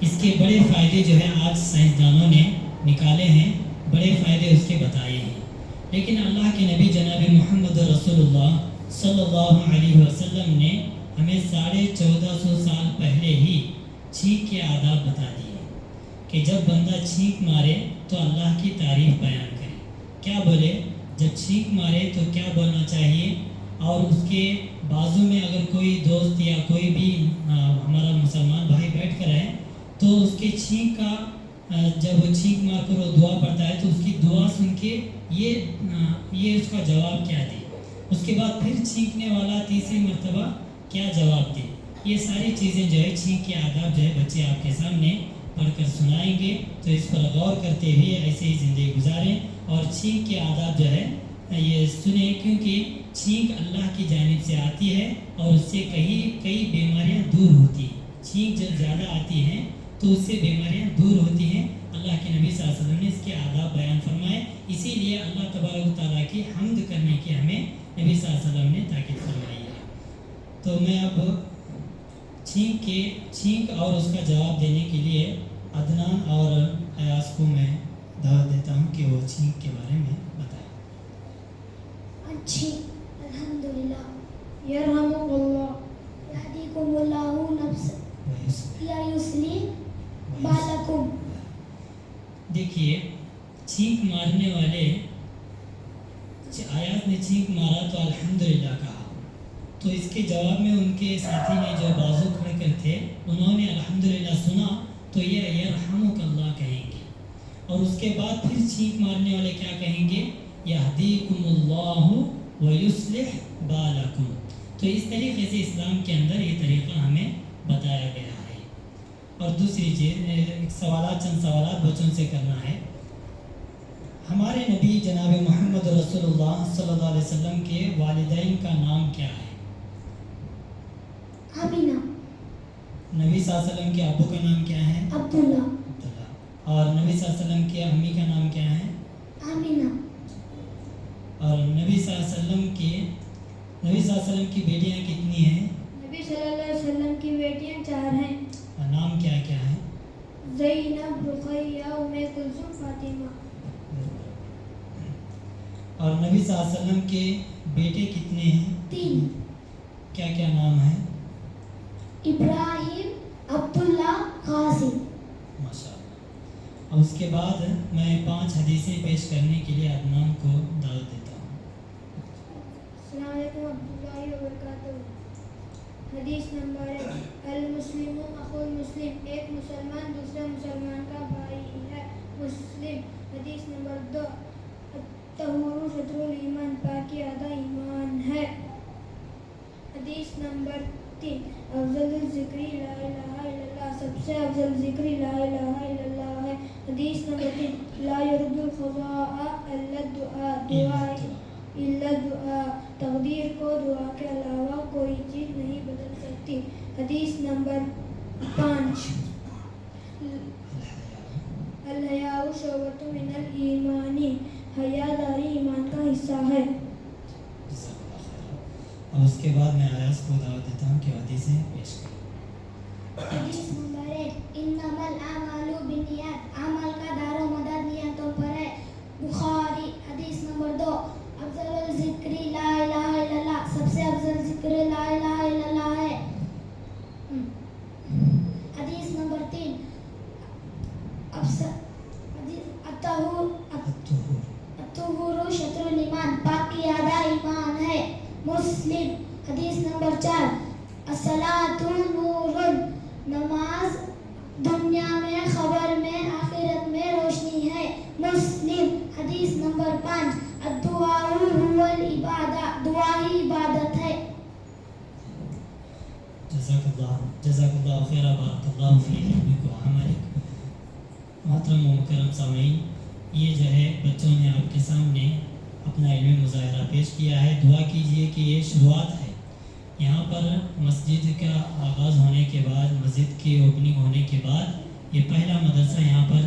اس کے بڑے فائدے جو ہے آج سائنسدانوں نے نکالے ہیں، بڑے فائدے اس کے بتائے ہیں، لیکن اللہ کے نبی جناب محمد رسول اللہ صلی اللہ علیہ وسلم نے ہمیں 1450 سال پہلے ہی چھینک کے آداب بتا دیے کہ جب بندہ چھینک مارے تو اللہ کی تعریف بیان کرے، کیا بولے، جب چھینک مارے تو کیا بولنا چاہیے، اور اس کے بازو میں اگر کوئی دوست یا کوئی بھی ہمارا مسلمان بھائی بیٹھ کر ہے تو اس کے چھینک کا جب وہ چھینک مار کر وہ دعا پڑھتا ہے تو اس کی دعا سن کے یہ اس کا جواب کیا دے، اس کے بعد پھر چھینکنے والا تیسری مرتبہ کیا جواب دے، یہ ساری چیزیں جو ہے چھینک کے آداب جو ہے بچے آپ کے سامنے پڑھ کر سنائیں گے، تو اس پر غور کرتے ہوئے ایسے ہی زندگی گزاریں اور چھینک کے آداب جو ہے یہ سنیں، کیونکہ چھینک اللہ کی جانب سے آتی ہے اور اس سے کئی بیماریاں دور ہوتی ہیں، چھینک جب زیادہ آتی ہیں تو اس سے بیماریاں دور ہوتی ہیں۔ اللہ کے نبی صلی اللہ علیہ وسلم نے اس کے آداب بیان فرمائے، اسی لیے اللہ تبارک و تعالیٰ کی حمد کرنے کی ہمیں نبی صلی اللہ علیہ وسلم نے تاکید فرمائی ہے۔ تو میں اب چھینک اور اس کا جواب دینے کے لیے عدنان اور ایاز کو میں دعوت دیتا ہوں کہ وہ چھینک کے بارے میں بتائیں۔ اچھی الحمدللہ، یرحمک اللہ، یہدیکم اللہ نفس یا یصلح بالکم۔ دیکھیے، چھینک مارنے والے آیات نے چھینک مارا تو الحمدللہ کہا، تو اس کے جواب میں ان کے ساتھی نے جو بازو کھڑے کر تھے انہوں نے الحمدللہ سنا تو یہ یرحمک اللہ کہیں گے، اور اس کے بعد پھر چھینک مارنے والے کیا کہیں گے، یہدیکم اللہ ویصلح بالکم۔ تو اس طریقے سے اسلام کے اندر یہ طریقہ ہمیں بتایا گیا ہے۔ اور دوسری چیز، چند سوالات بچوں سے کرنا ہے۔ ہمارے نبی جناب محمد رسول اللہ صلی اللہ علیہ وسلم کے والدین کا نام کیا ہے؟ آمینہ۔ نبی صلی اللہ علیہ وسلم کے ابو کا نام کیا ہے؟ عبداللہ۔ اور نبی صلی اللہ علیہ وسلم کی امی کا نام کیا ہے؟ آمینہ۔ اور نبی صلی اللہ علیہ وسلم کی بیٹیاں کتنی ہیں؟ نبی صلی اللہ علیہ وسلم کی بیٹیاں 4 ہیں۔ نام کیا کیا ہے؟ زینب، رقیہ، ام کلثوم، فاطمہ۔ اور نبی صلی اللہ علیہ وسلم کے بیٹے کتنے ہیں؟ 3۔ کیا کیا نام ہے؟ ابراہیم، عبداللہ، قاسم۔ ماشاء اللہ۔ اور اس کے بعد میں 5 حدیثیں پیش کرنے کے لیے عدنان کو دعوت دیتا ہوں۔ السلام علیکم ورحمۃ اللہ وبرکاتہ۔ حدیث نمبر 1، المسلم اخو المسلم، ایک مسلمان دوسرے مسلمان کا بھائی ہے۔ مسلم۔ حدیث نمبر 2، الطہور شطر الایمان، پاکی آدھا ایمان ہے۔ حدیث نمبر 3، افضل الذکر لا الہ الا اللہ، سب سے افضل ذکر لا الہ الا اللہ ہے۔ حدیث نمبر 3، لا يرد القضاء الا الدعاء، الا دعا، تقدیر کو دعا کے علاوہ کوئی چیز نہیں بدل سکتی۔ حدیث نمبر 5، الحیاء شعبۃ من الایمان، حیا داری ایمان کا حصہ ہے۔ اور اس کے بعد میں ایاز کو دعوت دیتا ہوں کہ حدیثیں پیش کریں۔ حدیث نمبر 1، انما الاعمال بالنیات، عمل کا دار و مدار نیتوں پر ہے۔ بخاری۔ حدیث نمبر 2، افضل الذکر لا الہ الا اللہ، سب سے افضل ذکر لا الہ الا اللہ ہے۔ حدیث نمبر 3، الطہور شطر الایمان، پاکی آدھا ایمان ہے۔ مسلم۔ حدیث نمبر 4، الصلاۃ نور، نماز دنیا میں، خبر میں، آخرت میں روشنی ہے۔ مسلم۔ حدیث نمبر 5، الدعاء هو العبادہ، دعا ہی عبادت ہے۔ جزاک اللہ خیر، بارک اللہ فی علمک و عملک۔ محترم و مکرم سامعین، یہ جو ہے بچوں نے آپ کے سامنے اپنا علمی مظاہرہ پیش کیا ہے۔ دعا کیجئے کہ یہ شروعات ہے، یہاں پر مسجد کا آغاز ہونے کے بعد، مسجد کی اوپننگ ہونے کے بعد یہ پہلا مدرسہ یہاں پر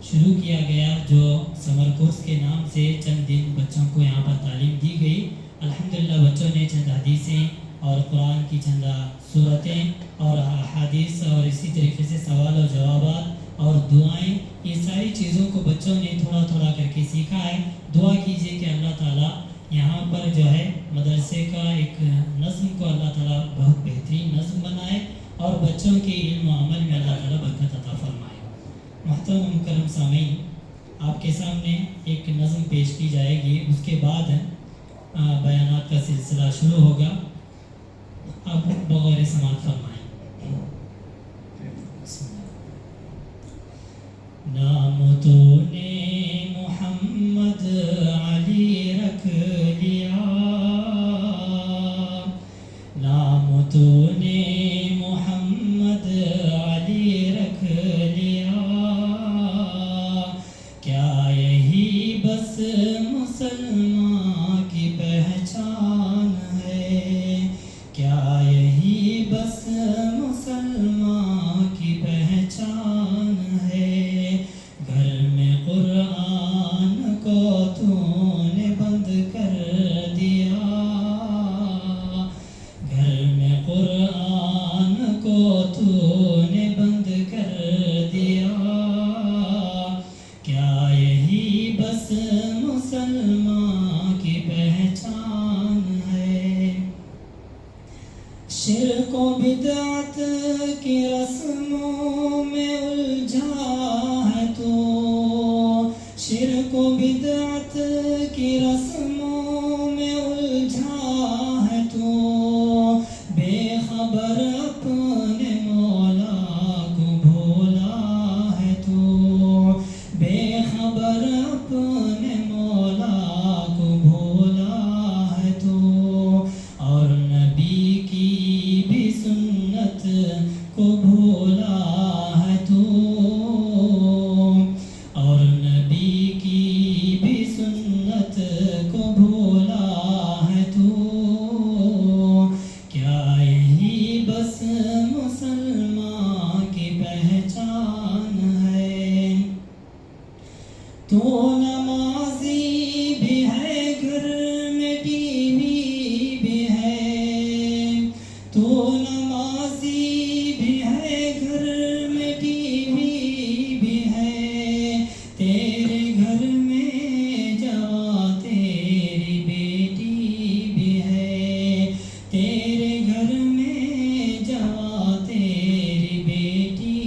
شروع کیا گیا، جو سمر کورس کے نام سے چند دن بچوں کو یہاں پر تعلیم دی گئی۔ الحمدللہ بچوں نے چند حدیثیں اور قرآن کی چندہ صورتیں اور احادیث اور اسی طریقے سے سوال و جوابات اور دعائیں، یہ ساری چیزوں کو بچوں نے تھوڑا تھوڑا کر کے سیکھا ہے۔ دعا کیجئے کہ اللہ تعالیٰ یہاں پر جو ہے مدرسے کا ایک نظم کو اللہ تعالیٰ بہت بہترین نظم بنائے اور بچوں کے علم و عمل میں اللہ تعالیٰ برکت عطا فرمائے۔ محترم و مکرم سامعین، آپ کے سامنے ایک نظم پیش کی جائے گی، اس کے بعد بیانات کا سلسلہ شروع ہوگا۔ آپ بغیر سماعت فرمائیں۔ نام تو نے محمد علی رکھ لیا، نام تو نے محمد علی رکھ لیا، کیا یہی بس مسلمان کی پہچان ہے، کیا یہی بس مسلمان کی پہچان ہے، گھر میں قرآن کو تو نے بند کر دیا، گھر میں قرآن کو تو نے بند کر دیا، کیا یہی بس مسلمان کی پہچان ہے، شرک و بدعت کی رسموں میں الجھا ہے تو، شرک و بدعت کی رسموں میں الجھا ہے تو، بے خبر اپنے مولا کو بھولا ہے تو، بے خبر اپنے مولا کو بھولا ہے تو، اور نبی کی بھی سنت کو بھولا ہے تو، اور نبی کی بھی سنت کو بھولا ہے تو، کیا یہی بس مسلمان کی پہچان ہے، تو نمازی بھی ہے گھر میں ٹی وی بھی ہے، تو نمازی بھی ہے گھر میں ٹی وی بھی ہے، تیرے گھر میں جواں تیری بیٹی بھی ہے، تیرے گھر میں جواں تیری بیٹی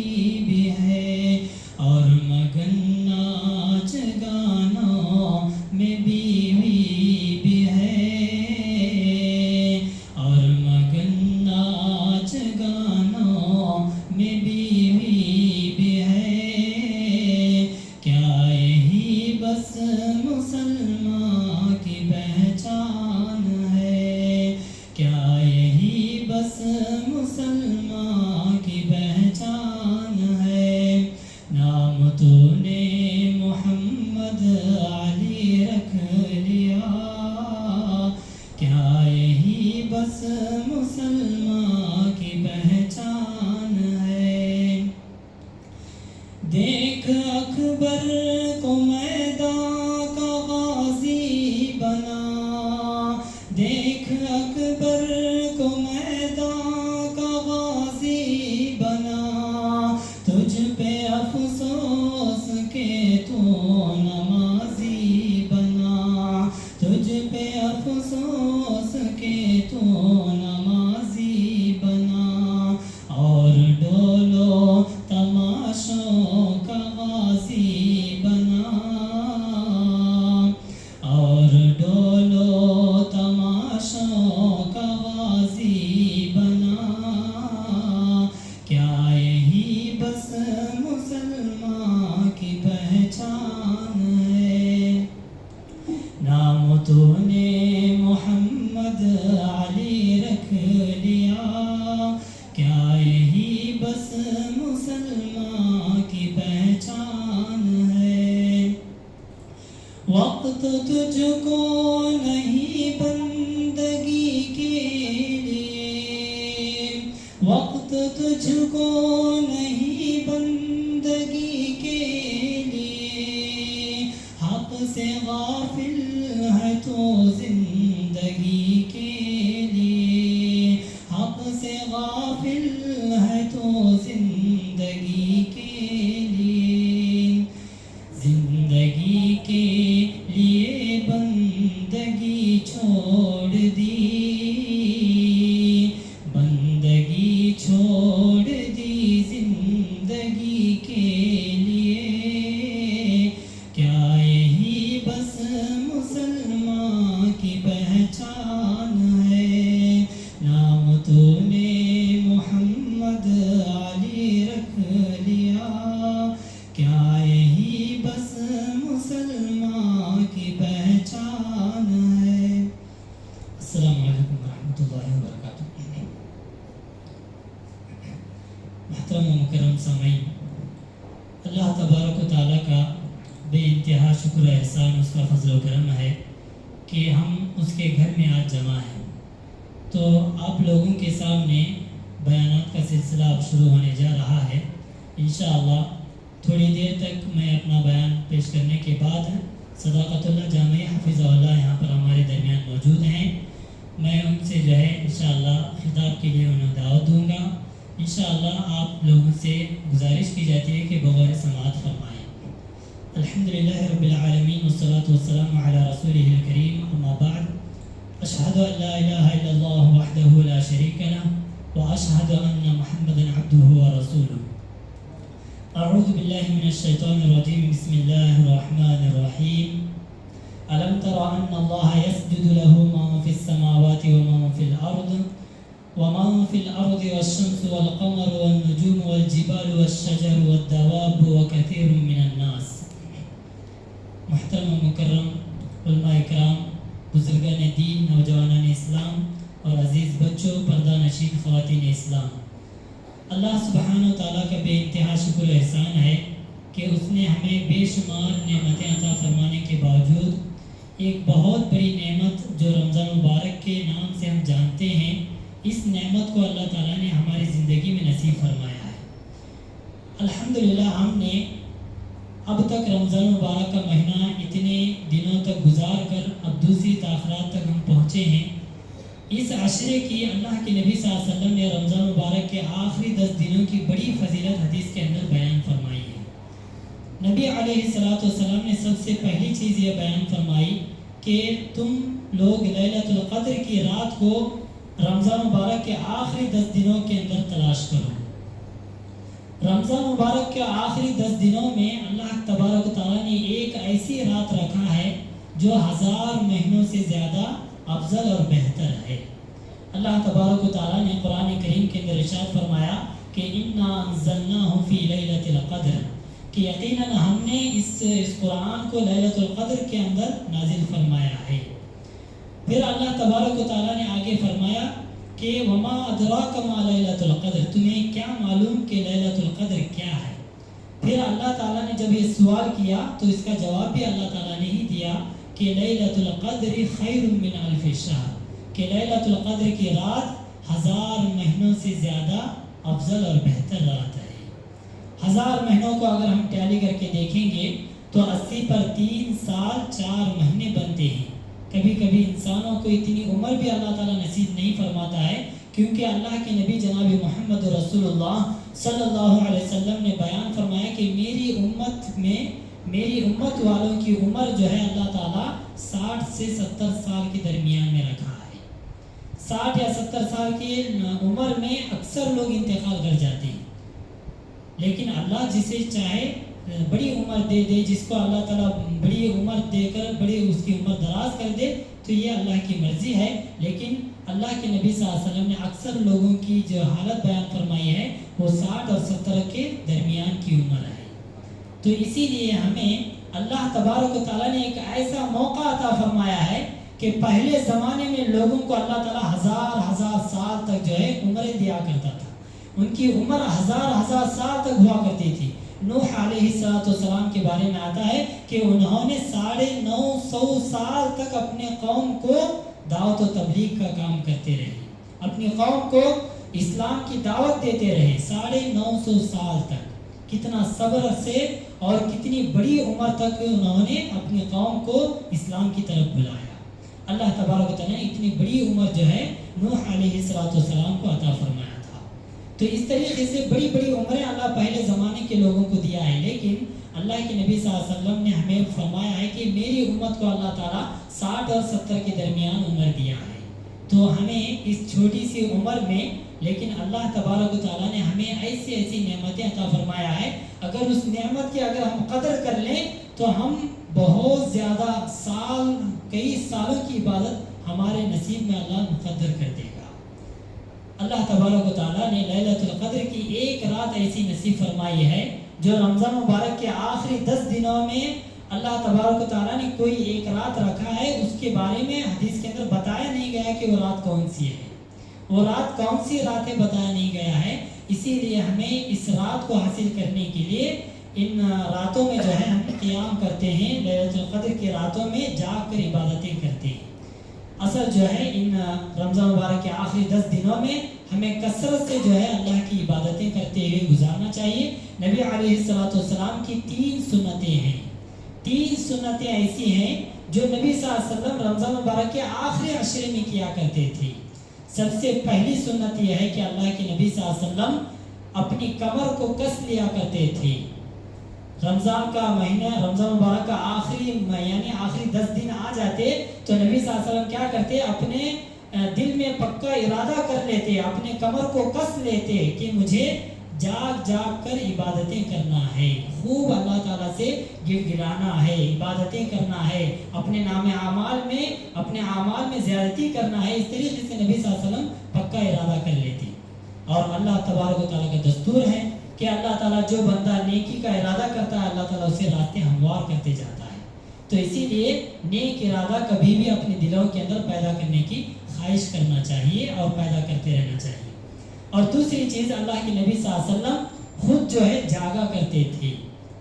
بھی ہے، اور مگن ناچ گانوں میں بیوی بھی ہے، اور مگن ناچ گانوں میں بیوی بھی ہے، کیا یہی بس مسلمان کی پہچان ہے، کیا یہی بس مسلمان کی پہچان ہے، نام تو نے محمد علی رکھ لیا، کیا یہی بس مسلمان کی پہچان ہے، دیکھ اکبر کو میدان کا غازی بنا، دیکھ اکبر کو میدان کا غازی بنا، تجھ پہ افسوس کہ تو نمازی بنا، تجھ پہ افسوس کہ تو نمازی بنا، اور ڈولو تماشوں کا غازی بنا، اور ڈولو تماشوں کا غازی بنا، کیا یہی بس مسلمان کی پہچان ہے، نام تو نے محمد علی رکھ لیا، کیا یہی بس مسلمان کی پہچان ہے، وقت تجھ کو نہیں بندگی کے لیے، وقت تجھ کو نہیں بندگی کے لیے، حق سے غافل ہے تو زندگی کے لیے، سامعین، اللہ تبارک و تعالیٰ کا بے انتہا شکر و احسان، اس کا فضل و کرم ہے کہ ہم اس کے گھر میں آج جمع ہیں۔ تو آپ لوگوں کے سامنے بیانات کا سلسلہ اب شروع ہونے جا رہا ہے۔ انشاءاللہ تھوڑی دیر تک میں اپنا بیان پیش کرنے کے بعد صداقت اللہ جامعہ حفظہ اللہ یہاں پر ہمارے درمیان موجود ہیں، میں ان سے جو ہے انشاءاللہ خطاب کے لیے انہیں دعوت دوں گا۔ انشاءاللہ آپ لوگوں سے گزارش کی جاتی ہے کہ بغور سماعت فرمائیں۔ الحمدللہ رب العالمین والصلاة والسلام علی رسولہ الکریم، اما بعد، اشہد ان لا الہ الا اللہ وحدہ لا شریک لہ واشہد ان محمدا عبدہ ورسولہ۔ اعوذ باللہ من الشیطان الرجیم، بسم اللہ الرحمن الرحیم۔ ألم تر أن الله يسجد له من في السماوات ومن في الأرض ومن في الأرض والشمس والقمر والنجوم والجبال والشجر والدواب وكثير من الناس۔ محترم و مکرم علماء اکرام، بزرگان دین، نوجوانان اسلام اور عزیز بچوں، پردہ نشین خواتین اسلام، اللہ سبحانہ و تعالیٰ کا بے انتہا شکر و احسان ہے کہ اس نے ہمیں بے شمار نعمتیں عطا فرمانے کے باوجود ایک بہت بڑی نعمت جو رمضان مبارک کے نام سے ہم جانتے ہیں، اس نعمت کو اللہ تعالیٰ نے ہماری زندگی میں نصیب فرمایا ہے۔ الحمدللہ ہم نے اب تک رمضان مبارک کا مہینہ اتنے دنوں تک گزار کر اب دوسری تاخرات تک ہم پہنچے ہیں۔ اس عشرے کی اللہ کے نبی صلی اللہ علیہ وسلم نے رمضان مبارک کے آخری 10 دنوں کی بڑی فضیلت حدیث کے اندر بیان فرمائی ہے۔ نبی علیہ السلام نے سب سے پہلی چیز یہ بیان فرمائی کہ تم لوگ لیلۃ القدر کی رات کو رمضان مبارک کے آخری 10 دنوں کے اندر تلاش کرو۔ رمضان مبارک کے آخری 10 دنوں میں اللہ تبارک و تعالیٰ نے ایک ایسی رات رکھا ہے جو 1000 مہینوں سے زیادہ افضل اور بہتر ہے۔ اللہ تبارک و تعالیٰ نے قرآن کریم کے اندر ارشاد فرمایا کہ اِنَّا أَنزَلْنَاهُ فِي لَيْلَةِ الْقَدْرِ، کہ یقیناً ہم نے اس قرآن کو لیلۃ القدر کے اندر نازل فرمایا ہے۔ پھر اللہ تبارک و تعالیٰ نے آگے فرمایا کہ وَمَا أَدْرَاكَ مَا لَيْلَةُ الْقَدْرِ، تمہیں کیا معلوم کہ لیلۃ القدر کیا ہے؟ پھر اللہ تعالیٰ نے جب یہ سوال کیا تو اس کا جواب بھی اللہ تعالیٰ نے ہی دیا کہ لیلۃ القدر خیر من الف شہر، کہ لیلۃ القدر کی رات 1000 مہینوں سے زیادہ افضل اور بہتر رات ہے۔ 1000 مہینوں کو اگر ہم ٹیلی کر کے دیکھیں گے تو 80 پر 3 سال 4 مہینے بنتے ہیں۔ کبھی کبھی انسانوں کو اتنی عمر بھی اللہ تعالیٰ نصیب نہیں فرماتا ہے، کیونکہ اللہ کے نبی جناب محمد رسول اللہ صلی اللہ علیہ وسلم نے بیان فرمایا کہ میری امت والوں کی عمر جو ہے اللہ تعالیٰ 60 سے 70 سال کے درمیان میں رکھا ہے۔ 60 یا 70 سال کی عمر میں اکثر لوگ انتقال کر جاتے ہیں، لیکن اللہ جسے چاہے بڑی عمر دے دے، جس کو اللہ تعالیٰ بڑی عمر دے کر اس کی عمر دراز کر دے تو یہ اللہ کی مرضی ہے۔ لیکن اللہ کے نبی صلی اللہ علیہ وسلم نے اکثر لوگوں کی جو حالت بیان فرمائی ہے وہ 60 اور 70 کے درمیان کی عمر ہے۔ تو اسی لیے ہمیں اللہ تبارک و تعالیٰ نے ایک ایسا موقع عطا فرمایا ہے کہ پہلے زمانے میں لوگوں کو اللہ تعالیٰ 1000 سال تک جو ہے عمریں دیا کرتا تھا، ان کی عمر 1000 سال تک ہوا کرتی تھی۔ نوح علیہ السلام کے بارے میں آتا ہے کہ انہوں نے 950 سال تک اپنے قوم کو دعوت و تبلیغ کا کام کرتے رہے، اپنی قوم کو اسلام کی دعوت دیتے رہے 950 سال تک۔ کتنا صبر سے اور کتنی بڑی عمر تک انہوں نے اپنی قوم کو اسلام کی طرف بلایا۔ اللہ تبارک و تعالیٰ نے اتنی بڑی عمر جو ہے نوح علیہ السلام کو عطا فرمایا تھا۔ تو اس طریقے سے بڑی بڑی عمریں اللہ پہلے زمانے کے لوگوں کو دیا ہے، لیکن اللہ کے نبی صلی اللہ علیہ وسلم نے ہمیں فرمایا ہے کہ میری امت کو اللہ تعالیٰ 60 اور 70 کے درمیان عمر دیا ہے۔ تو ہمیں اس چھوٹی سی عمر میں لیکن اللہ تبارک و تعالیٰ نے ہمیں ایسی نعمتیں عطا فرمایا ہے، اگر اس نعمت کی اگر ہم قدر کر لیں تو ہم بہت زیادہ کئی سالوں کی عبادت ہمارے نصیب میں اللہ مقدر کر دے گا۔ اللہ تبارک و تعالیٰ نے لیلۃ القدر کی ایک رات ایسی نصیب فرمائی ہے جو رمضان مبارک کے آخری 10 دنوں میں اللہ تبارک و تعالیٰ نے کوئی ایک رات رکھا ہے، اس کے بارے میں حدیث کے اندر بتایا نہیں گیا کہ وہ رات کون سی ہے، وہ رات کون سی رات ہے بتایا نہیں گیا ہے، اسی لیے ہمیں اس رات کو حاصل کرنے کے لیے ان راتوں میں جو ہے ہم قیام کرتے ہیں، لیلۃ القدر کی راتوں میں جاگ کر عبادتیں کرتے ہیں۔ اصل جو ہے ان رمضان مبارک کے آخری 10 دنوں میں ہمیں کثرت سے جو ہے اللہ کی عبادتیں کرتے ہوئے گزارنا چاہیے۔ نبی علیہ السلام کی 3 سنتیں ہیں، 3 سنتیں ایسی ہیں جو نبی صلی اللہ علیہ وسلم رمضان مبارک کے آخری عشرے میں کیا کرتے تھے۔ سب سے پہلی سنت یہ ہے کہ اللہ کے نبی صلی اللہ علیہ وسلم اپنی کمر کو کس لیا کرتے تھے۔ رمضان کا مہینہ، رمضان مبارک کا آخری 10 دن آ جاتے تو نبی صلی اللہ علیہ وسلم کیا کرتے، اپنے دل میں پکا ارادہ کر لیتے، اپنے کمر کو کس لیتے کہ مجھے جاگ جاگ کر عبادتیں کرنا ہے، خوب اللہ تعالیٰ سے گڑ گڑانا ہے، عبادتیں کرنا ہے، اپنے اپنے اعمال میں زیادتی کرنا ہے۔ اس طریقے سے نبی صلی اللہ علیہ وسلم پکا ارادہ کر لیتے۔ اور اللہ تبارک و تعالیٰ کا دستور ہے کہ اللہ تعالیٰ جو بندہ نیکی کا ارادہ کرتا ہے اللہ تعالیٰ اسے راستے ہموار کرتے جاتا ہے۔ تو اسی لیے نیک ارادہ کبھی بھی اپنے دلوں کے اندر پیدا کرنے کی خواہش کرنا چاہیے اور پیدا کرتے رہنا چاہیے۔ اور دوسری چیز، اللہ کے نبی صلی اللہ علیہ وسلم خود جو ہے جاگا کرتے تھے،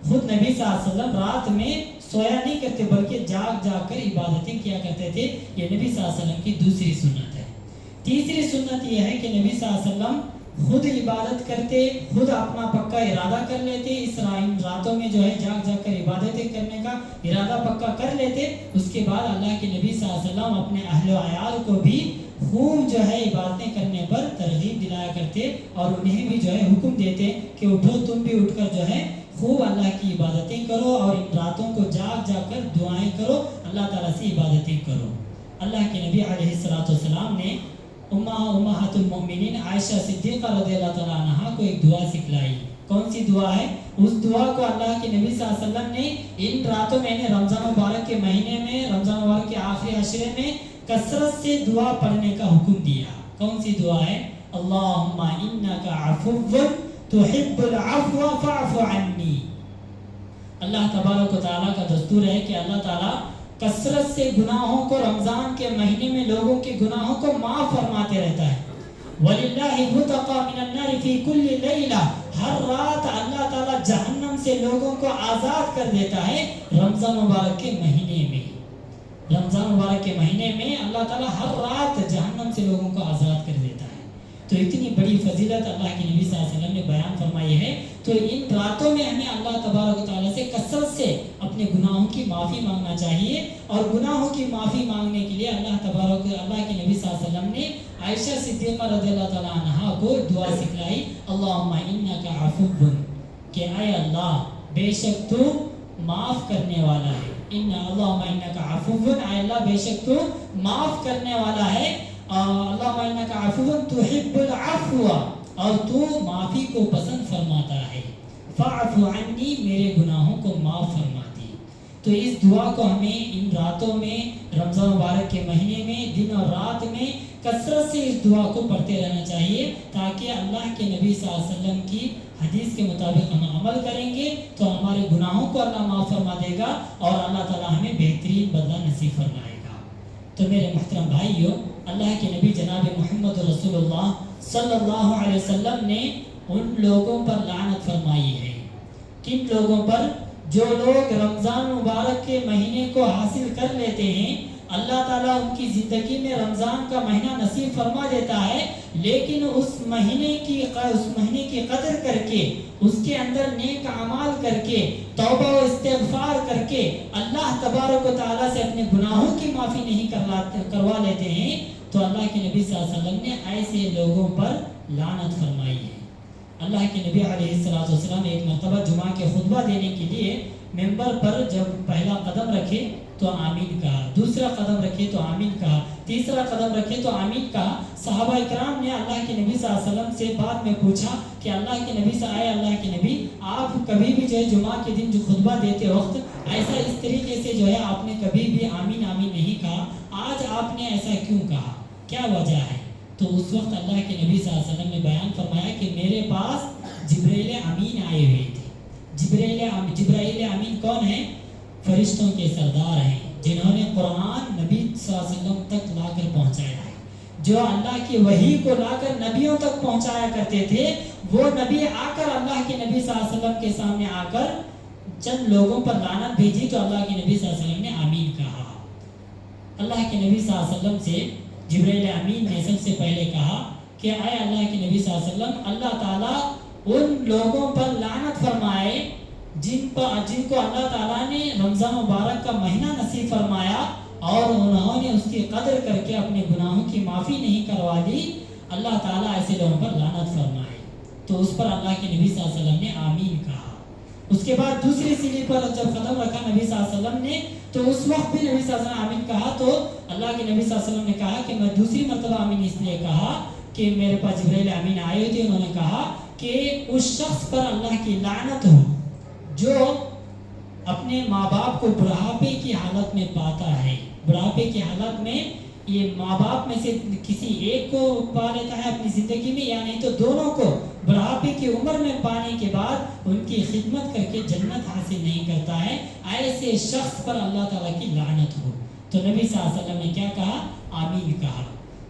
خود نبی صلی اللہ علیہ وسلم رات میں سویا نہیں کرتے بلکہ جاگ جاگ کر عبادتیں کیا کرتے تھے۔ یہ نبی صلی اللہ علیہ وسلم کی دوسری سنت ہے۔ تیسری سنت یہ ہے کہ نبی صلی اللہ علیہ وسلم خود عبادت کرتے، خود اپنا پکا ارادہ کر لیتے، اس راتوں میں جو ہے جاگ جاگ کر عبادتیں کرنے کا ارادہ پکا کر لیتے۔ اس کے بعد اللہ کے نبی صلی اللہ علیہ وسلم اپنے اہل و عیال کو بھی خوب جو ہے عبادتیں کرنے پر ترغیب دلایا کرتے اور انہیں بھی جو ہے حکم دیتے کہ اٹھو، تم بھی اٹھ کر جو ہے خوب اللہ کی عبادتیں کرو اور ان راتوں کو جاگ جاگ کر دعائیں کرو، اللہ تعالیٰ سے عبادتیں کرو۔ اللہ کے نبی علیہ السلام نے امہات المؤمنین عائشہ صدیقہ رضی اللہ تعالیٰ عنہا کو ایک دعا سکھلائی۔ کون سی دعا ہے؟ اس دعا کو اللہ کے نبی صلی اللہ علیہ وسلم نے ان راتوں میں، رمضان مبارک کے مہینے میں، رمضان مبارک کے آخری عشرے میں کثرت سے دعا پڑھنے کا حکم دیا۔ کون سی دعا ہے؟ اللہم انک عفو تحب العفو فاعف عنی۔ اللہ تبارک و تعالیٰ کا دستور ہے کہ اللہ تعالیٰ کثرت سے گناہوں کو رمضان کے مہینے میں لوگوں کے گناہوں کو معاف فرماتے رہتا ہے۔ وَلِلَّهِ مُتَقَى مِنَ النَّارِ فِي كُلِّ لَيْلَةٍ، ہر رات اللہ تعالیٰ جہنم سے لوگوں کو آزاد کر دیتا ہے رمضان مبارک کے مہینے میں۔ رمضان مبارک کے مہینے میں اللہ تعالیٰ ہر رات جہنم سے لوگوں کو آزاد کر دیتا ہے۔ تو اتنی بڑی فضیلت اللہ کے نبی صلی اللہ علیہ وسلم نے بیان فرمائی ہے۔ تو ان راتوں میں ہمیں اللہ تبارک و تعالیٰ سے کثرت سے اپنے گناہوں کی معافی مانگنا چاہیے، اور گناہوں کی معافی مانگنے کے لیے اللہ کے نبی صلی اللہ علیہ وسلم نے عائشہ صدیقہ رضی اللہ تعالیٰ عنہا کو دعا سکھلائی، اللہم انک عفو، کہ اے اللہ بے شک تو معاف کرنے والا ہے، اللہم انک عفو، اے اللہ بے شک تو معاف کرنے والا ہے، اللہم انک عفو تحب العفو، اور تو معافی کو پسند فرماتا ہے، فاعف عنی، میرے گناہوں کو معاف فرما دی۔ تو اس دعا کو ہمیں ان راتوں میں، رمضان مبارک کے مہینے میں، دن اور رات میں کثرت سے اس دعا کو پڑھتے رہنا چاہیے، تاکہ اللہ کے نبی صلی اللہ علیہ وسلم کی حدیث کے مطابق ہم عمل کریں گے تو ہمارے گناہوں کو اللہ معاف فرما دے گا اور اللہ تعالیٰ ہمیں بہترین بدلہ نصیب فرمائے گا۔ تو میرے محترم بھائیو، اللہ کے نبی جناب محمد رسول اللہ صلی اللہ علیہ وسلم نے ان لوگوں پر لعنت فرمائی ہے۔ کن لوگوں پر؟ جو لوگ رمضان مبارک کے مہینے کو حاصل کر لیتے ہیں، اللہ تعالیٰ ان کی زندگی میں رمضان کا مہینہ نصیب فرما دیتا ہے، لیکن اس مہینے کی قدر کر کے، اس کے اندر نیک اعمال کر کے، توبہ و استغفار کر کے اللہ تبارک و تعالیٰ سے اپنے گناہوں کی معافی نہیں کروا لیتے ہیں، تو اللہ کے نبی صلی اللہ علیہ وسلم نے ایسے لوگوں پر لعنت فرمائی ہے۔ اللہ کے نبی علیہ السلام ایک مرتبہ جمعہ کے خطبہ دینے کے لیے ممبر پر جب پہلا قدم رکھے تو آمین کہا، دوسرا قدم رکھے تو آمین کہا، تیسرا قدم رکھے تو آمین کہا۔ صحابہ اکرام نے اللہ کے نبی صلی اللہ علیہ وسلم سے بعد میں پوچھا کہ اللہ کے نبی آپ کبھی بھی جو ہے جمعہ کے دن جو خطبہ دیتے وقت ایسا اس طریقے سے جو ہے آپ نے کبھی بھی آمین آمین نہیں کہا، آج آپ نے ایسا کیوں کہا، کیا وجہ ہے؟ تو اس وقت اللہ کے نبی صلی اللہ علیہ وسلم نے بیان فرمایا کہ میرے پاس جبرائیل امین آئے ہوئے تھے۔ جبرائیل امین کون ہیں؟ فرشتوں کے سردار ہیں، جنہوں نے قرآن نبی صلی اللہ علیہ وسلم تک لا کر پہنچایا ہے۔ جو اللہ کی وحی کو لا کر نبیوں تک پہنچایا کرتے تھے، وہ نبی آ کر اللہ کے نبی صلی اللہ علیہ وسلم کے سامنے آ کر چند لوگوں پر لعنت بھیجی تو اللہ کے نبی صلی اللہ علیہ وسلم نے آمین کہا۔ اللہ کے نبی صلی اللہ علیہ وسلم سے جبرائیل امین نے سب سے پہلے کہا کہ اے اللہ کے نبی صلی اللہ علیہ وسلم، اللہ تعالیٰ ان لوگوں پر لعنت فرمائے جن کو اللہ تعالیٰ نے رمضان مبارک کا مہینہ نصیب فرمایا اور انہوں نے اس کی قدر کر کے اپنے گناہوں کی معافی نہیں کروا دی، اللہ تعالیٰ ایسے لوگوں پر لعنت فرمائے۔ تو اس پر اللہ کے نبی صلی اللہ علیہ وسلم نے آمین کہا۔ اس کے بعد دوسری سیڑھی پر جب قدم رکھا نبی صلی اللہ علیہ وسلم نے تو اس وقت بھی نبی صلی اللہ علیہ وسلم آمین کہا، تو اللہ کے نبی صلی اللہ علیہ وسلم نے کہا کہ میں دوسری مرتبہ آمین اس لیے کہا کہ میرے پاس جبرائیل امین آئے ہوئے تھے، انہوں نے کہا کہ اس شخص پر اللہ کی لعنت ہو جو اپنے ماں باپ کو بڑھاپے کی حالت میں پاتا ہے۔ بڑھاپے کی حالت میں یہ ماں باپ میں سے کسی ایک کو پا لیتا ہے اپنی زندگی میں، یا نہیں تو دونوں کو بڑھاپے کی عمر میں پانے کے بعد ان کی خدمت کر کے جنت حاصل نہیں کرتا ہے، ایسے شخص پر اللہ تعالیٰ کی لعنت ہو۔ تو نبی صلی اللہ علیہ وسلم نے کیا کہا؟ آمین کہا۔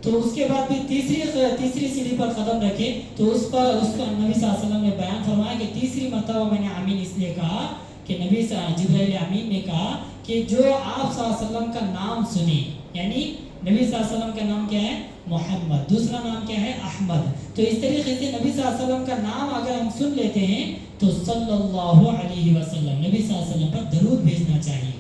تو اس کے بعد بھی تیسری سیڑھی پر قدم رکھے تو اس کا نبی صلی اللہ علیہ وسلم نے بیان فرمایا کہ تیسری مرتبہ میں نے آمین اس لیے کہا کہ نبی جبرائیل امین نے کہا کہ جو آپ صلی اللہ علیہ وسلم کا نام سنے، یعنی نبی صلی اللہ علیہ وسلم کا نام کیا ہے؟ محمد، دوسرا نام کیا ہے؟ احمد۔ تو اس طریقے سے نبی صلی اللہ علیہ وسلم کا نام اگر ہم سن لیتے ہیں تو صلی اللہ علیہ وسلم، نبی صلی اللہ علیہ وسلم پر درود بھیجنا چاہیے۔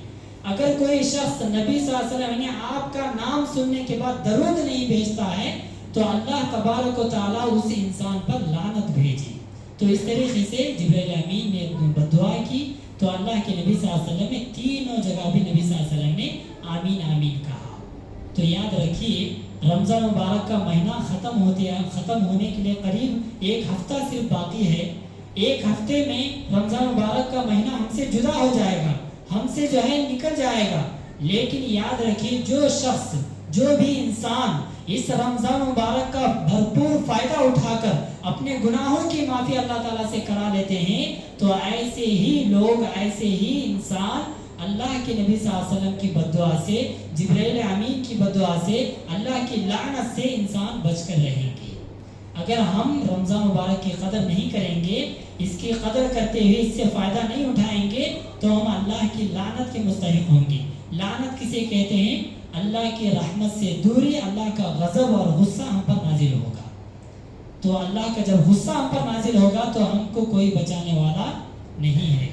اگر کوئی شخص نبی صلی اللہ علیہ وسلم یعنی آپ کا نام سننے کے بعد درود نہیں بھیجتا ہے تو اللہ تبارک و تعالیٰ اس انسان پر لعنت بھیجے۔ تو اس طریقے سے جبرائیل امین نے بددعا کی تو اللہ کے نبی صلی اللہ علیہ وسلم نے تینوں جگہ بھی نبی صلی اللہ علیہ وسلم نے آمین آمین کہا۔ تو یاد رکھیے رمضان مبارک کا مہینہ ختم ہونے کے لیے قریب ایک ہفتہ صرف باقی ہے۔ ایک ہفتے میں رمضان مبارک کا مہینہ ہم سے جدا ہو جائے گا، ہم سے جو ہے نکل جائے گا، لیکن یاد رکھیے جو شخص، جو بھی انسان اس رمضان مبارک کا بھرپور فائدہ اٹھا کر اپنے گناہوں کی معافی اللہ تعالیٰ سے کرا لیتے ہیں تو ایسے ہی لوگ، ایسے ہی انسان اللہ کے نبی صلی اللہ علیہ وسلم کی بددعا سے، جبرائیل امین کی بددعا سے، اللہ کی لعنت سے انسان بچ کر رہیں گے۔ اگر ہم رمضان مبارک کی قدر نہیں کریں گے، اس کی قدر کرتے ہوئے اس سے فائدہ نہیں اٹھائیں گے تو ہم اللہ کی لعنت کے مستحق ہوں گے۔ لعنت کسے کہتے ہیں؟ اللہ کی رحمت سے دوری، اللہ کا غضب اور غصہ ہم پر نازل ہوگا۔ تو اللہ کا جب غصہ ہم پر نازل ہوگا تو ہم کو کوئی بچانے والا نہیں ہے۔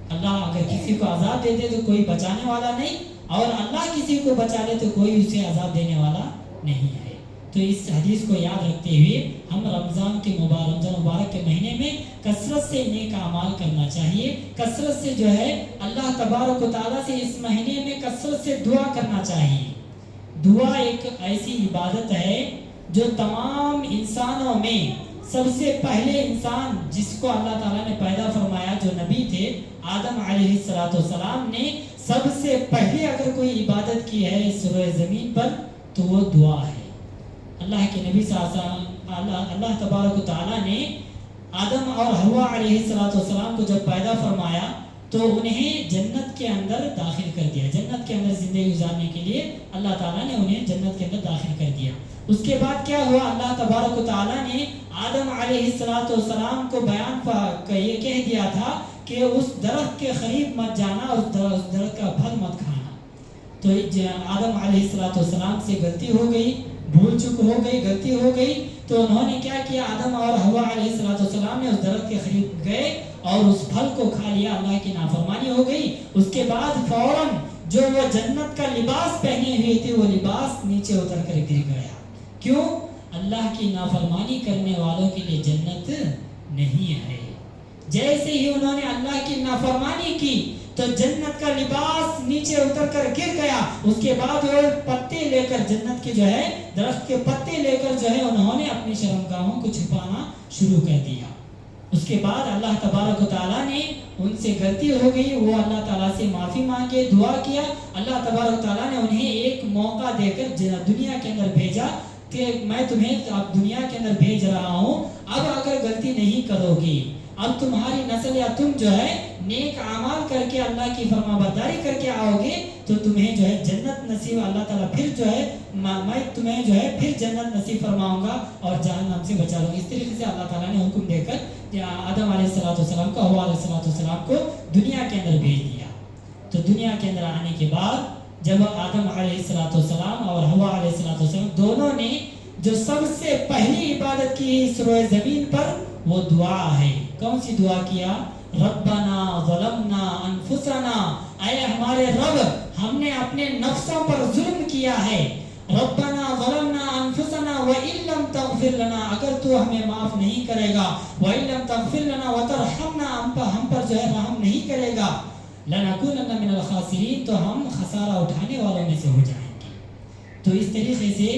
اللہ اگر کسی کو عذاب دے دے تو کوئی بچانے والا نہیں، اور اللہ کسی کو بچا لے تو کوئی اسے عذاب دینے والا نہیں ہے۔ تو اس حدیث کو یاد رکھتے ہوئے ہم رمضان مبارک کے مہینے میں کثرت سے نیک اعمال کرنا چاہیے، کثرت سے جو ہے اللہ تبارک و تعالیٰ سے اس مہینے میں کثرت سے دعا کرنا چاہیے۔ دعا ایک ایسی عبادت ہے جو تمام انسانوں میں سب سے پہلے انسان جس کو اللہ تعالیٰ نے پیدا فرمایا، جو نبی تھے آدم علیہ السلام نے سب سے پہلے اگر کوئی عبادت کی ہے اس روئے زمین پر تو وہ دعا ہے۔ اللہ کے نبی صلی اللہ علیہ وسلم، اللہ تبارک و تعالیٰ نے آدم اور حوا علیہ السلام کو جب پیدا فرمایا تو انہیں جنت کے اندر داخل کر دیا۔ جنت کے اندر زندگی گزارنے کے لیے اللہ تعالیٰ نے انہیں جنت کے اندر داخل کر دیا۔ اس کے بعد کیا ہوا؟ اللہ تبارک و تعالیٰ نے آدم علیہ السلام کو یہ کہہ دیا تھا کہ اس درخت کے قریب مت جانا، اس درخت کا پھل مت کھانا۔ تو آدم علیہ السلام سے غلطی ہو گئی، بھول چک ہو گئی، غلطی ہو گئی، تو انہوں نے کیا کیا؟ آدم اور حوا علیہ السلام نے اس درخت کے قریب گئے اور اس پھل کو کھا لیا، اللہ کی نافرمانی ہو گئی۔ اس کے بعد فوراً جو وہ جنت کا لباس پہنے ہوئے تھے وہ لباس نیچے اتر کر گر گیا۔ کیوں؟ اللہ کی نافرمانی کرنے والوں کے لیے جنت نہیں ہے۔ جیسے ہی انہوں نے اللہ کی نافرمانی کی تو جنت کا لباس نیچے اتر کر گر گیا۔ اس کے بعد وہ پتے لے کر، جنت کے جو ہے درخت کے پتے لے کر جو ہے انہوں نے اپنی شرمگاہوں کو چھپانا شروع کر دیا۔ اس کے بعد اللہ تبارک و تعالیٰ نے ان سے غلطی ہو گئی، وہ اللہ تعالیٰ سے معافی مانگے، دعا کیا۔ اللہ تبارک و تعالیٰ نے انہیں ایک موقع دے کر دنیا کے اندر بھیجا کہ میں تمہیں اب دنیا کے اندر بھیج رہا ہوں، اب اگر غلطی نہیں کرو گی، اب تمہاری نسل یا تم جو ہے نیک اعمال کر کے اللہ کی فرمانبرداری کر کے آؤ گے تو تمہیں جو ہے جنت نصیب اللہ تعالیٰ پھر جو ہے میں تمہیں جو ہے پھر جنت نصیب فرماؤں گا اور جہنم سے بچا لوں گا. اس طریقے سے اللہ تعالیٰ نے حکم دے کر آدم علیہ السلام کو حوا علیہ السلام کو دنیا کے اندر بھیج دیا. تو دنیا کے اندر آنے کے بعد جب آدم علیہ السلام اور حوا علیہ السلام دونوں نے جو سب سے پہلی عبادت کی اس روئے زمین پر وہ دعا ہے. کون سی دعا کیا؟ ربنا ظلمنا انفسنا، اے ہمارے رب ہم نے اپنے نفسوں پر ظلم کیا ہے. ربنا ظلمنا انفسنا وان لم تغفر لنا، اگر تو ہمیں معاف نہیں کرے گا، وان لم تغفر لنا وترحمنا، ہم پر جو ہے رحم نہیں کرے گا، لنکونن من الخاسرین، تو ہم خسارہ اٹھانے والوں میں سے ہو جائیں گے. تو اس طریقے سے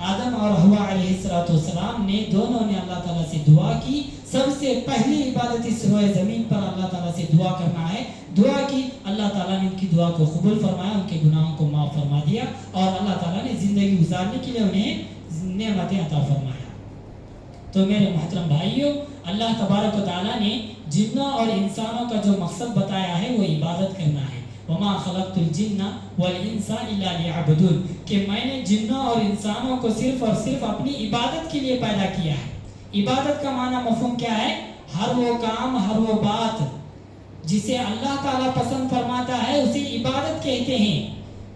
آدم اور حوا علیہ السلام نے دونوں نے اللہ تعالیٰ سے دعا کی. سب سے پہلی عبادت اس روئے زمین پر اللہ تعالیٰ سے دعا کرنا ہے. دعا کی، اللہ تعالیٰ نے ان کی دعا کو قبول فرمایا، ان کے گناہوں کو معاف فرما دیا اور اللہ تعالیٰ نے زندگی گزارنے کے لیے انہیں نعمتیں عطا فرمایا. تو میرے محترم بھائیوں، اللہ تبارک و تعالیٰ نے جنوں اور انسانوں کا جو مقصد بتایا ہے وہ عبادت کرنا ہے. وما خلقت الجن والانس الا ليعبدون، کہ میں نے جنوں اور انسانوں کو صرف اور صرف اپنی عبادت کے لیے پیدا کیا ہے. عبادت کا معنی مفہوم کیا ہے؟ ہر وہ کام، ہر وہ بات جسے اللہ تعالیٰ پسند فرماتا ہے اسے عبادت کہتے ہیں.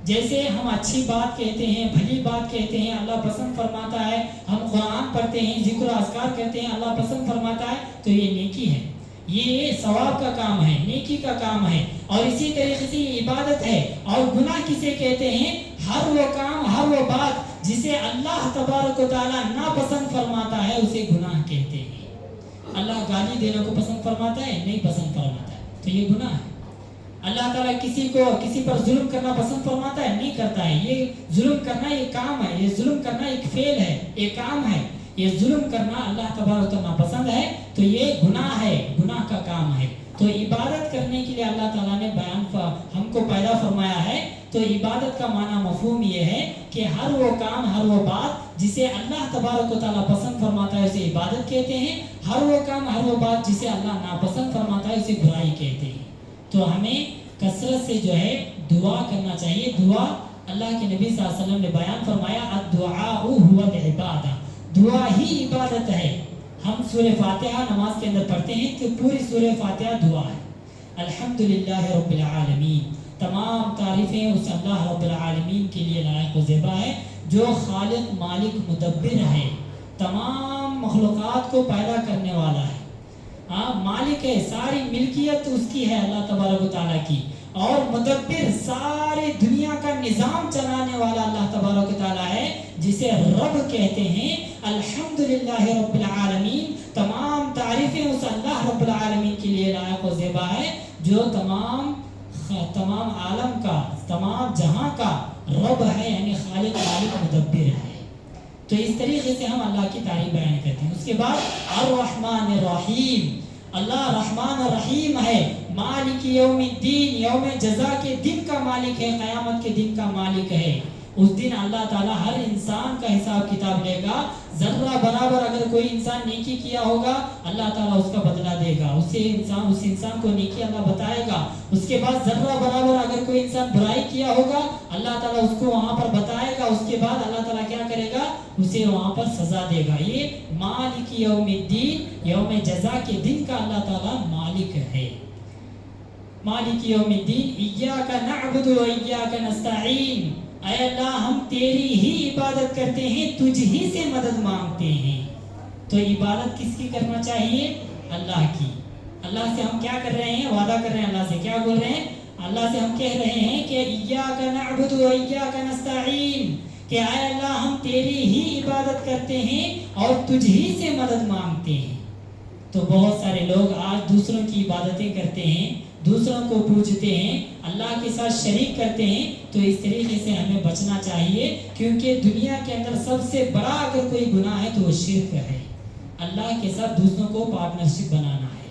جیسے ہم اچھی بات کہتے ہیں، بھلی بات کہتے ہیں، اللہ پسند فرماتا ہے. ہم قرآن پڑھتے ہیں، ذکر و اذکار کرتے ہیں، اللہ پسند فرماتا ہے، تو یہ نیکی ہے، یہ ثواب کا کام ہے، نیکی کا کام ہے. اور اسی طریقے سے یہ عبادت ہے. اور گناہ کسے کہتے ہیں؟ ہر وہ کام، ہر وہ بات جسے اللہ تبارک و تعالیٰ ناپسند فرماتا ہے اسے گناہ کہتے ہیں. اللہ گالی دینے کو پسند فرماتا ہے؟ نہیں پسند فرماتا ہے، تو یہ گناہ ہے. اللہ تعالیٰ کسی پر ظلم کرنا پسند فرماتا ہے؟ نہیں کرتا ہے. یہ ظلم کرنا یہ کام ہے، یہ ظلم کرنا ایک فعل ہے، ایک کام ہے. یہ ظلم کرنا اللہ تبارک و تعالیٰ پسند ہے تو یہ گناہ ہے، گناہ کا کام ہے. تو عبادت کرنے کے لیے اللہ تعالیٰ نے ہم کو پیدا فرمایا ہے. تو عبادت کا معنی مفہوم یہ ہے کہ ہر وہ کام، ہر وہ بات جسے اللہ تبارک و تعالیٰ پسند فرماتا ہے اسے عبادت کہتے ہیں. ہر وہ کام، ہر وہ بات جسے اللہ ناپسند فرماتا ہے اسے برائی کہتے ہیں. تو ہمیں کثرت سے جو ہے دعا کرنا چاہیے. دعا اللہ کے نبی صلی اللہ علیہ وسلم نے بیان فرمایا الدعاء هو العبادہ، دعا ہی عبادت ہے. ہم سورہ فاتحہ نماز کے اندر پڑھتے ہیں تو پوری سورہ فاتحہ دعا ہے. الحمدللہ رب العالمین، تمام تعریفیں اس اللہ رب العالمین کے لیے لائق و زیبا ہے جو خالق، مالک، مدبر ہے، تمام مخلوقات کو پیدا کرنے والا ہے. مالک ہے، ساری ملکیت اس کی ہے اللہ تبارک و تعالیٰ کی. اور مدبر، سارے دنیا کا نظام چلانے والا اللہ تبارک و تعالیٰ ہے جسے رب کہتے ہیں. الحمدللہ رب العالمین، تمام تعریفیں اس اللہ رب العالمین کے لیے لائق و زیبا ہے جو تمام عالم کا، تمام جہاں کا رب ہے، یعنی خالق، مالک، مدبر ہے. تو اس طریقے سے ہم اللہ کی تعریف بیان کرتے ہیں. اس کے بعد الرحمن الرحیم، اللہ رحمان الرحیم ہے. مالک یوم الدین، یوم جزا کے دن کا مالک ہے، قیامت کے دن کا مالک ہے. اس دن اللہ تعالیٰ ہر انسان کا حساب کتاب لے گا. ذرہ برابر اگر کوئی انسان نیکی کیا ہوگا اللہ تعالیٰ اس کا بدلہ دے گا. اس انسان کو نیکی اللہ بتائے گا. اس کے بعد ذرہ برابر اگر کوئی انسان برائی کیا ہوگا اللہ تعالیٰ اس کو وہاں پر بتائے گا. اس کے بعد اللہ تعالیٰ کیا کرے گا؟ اسے وہاں پر سزا دے گا. یہ مالک یوم الدین، یوم جزا کے دن کا اللہ تعالیٰ مالک ہے. مالک یوم الدین، ایاک نعبد و ایاک نستعین، اے اللہ ہم تیری ہی عبادت کرتے ہیں، تجھ ہی سے مدد مانگتے ہیں. تو عبادت کس کی کرنا چاہیے؟ اللہ کی. اللہ سے ہم کیا کر رہے ہیں؟ وعدہ کر رہے ہیں. اللہ سے کیا بول رہے ہیں؟ اللہ سے ہم کہہ رہے ہیں کہ ایاک نعبد و ایاک نستعین، کہ اے اللہ ہم تیری ہی عبادت کرتے ہیں اور تجھ ہی سے مدد مانگتے ہیں. تو بہت سارے لوگ آج دوسروں کی عبادتیں کرتے ہیں، دوسروں کو پوجتے ہیں، اللہ کے ساتھ شریک کرتے ہیں. تو اس طریقے سے ہمیں بچنا چاہیے، کیونکہ دنیا کے اندر سب سے بڑا اگر کوئی گناہ ہے تو وہ شرک ہے. اللہ کے ساتھ دوسروں کو پارٹنرشپ بنانا ہے.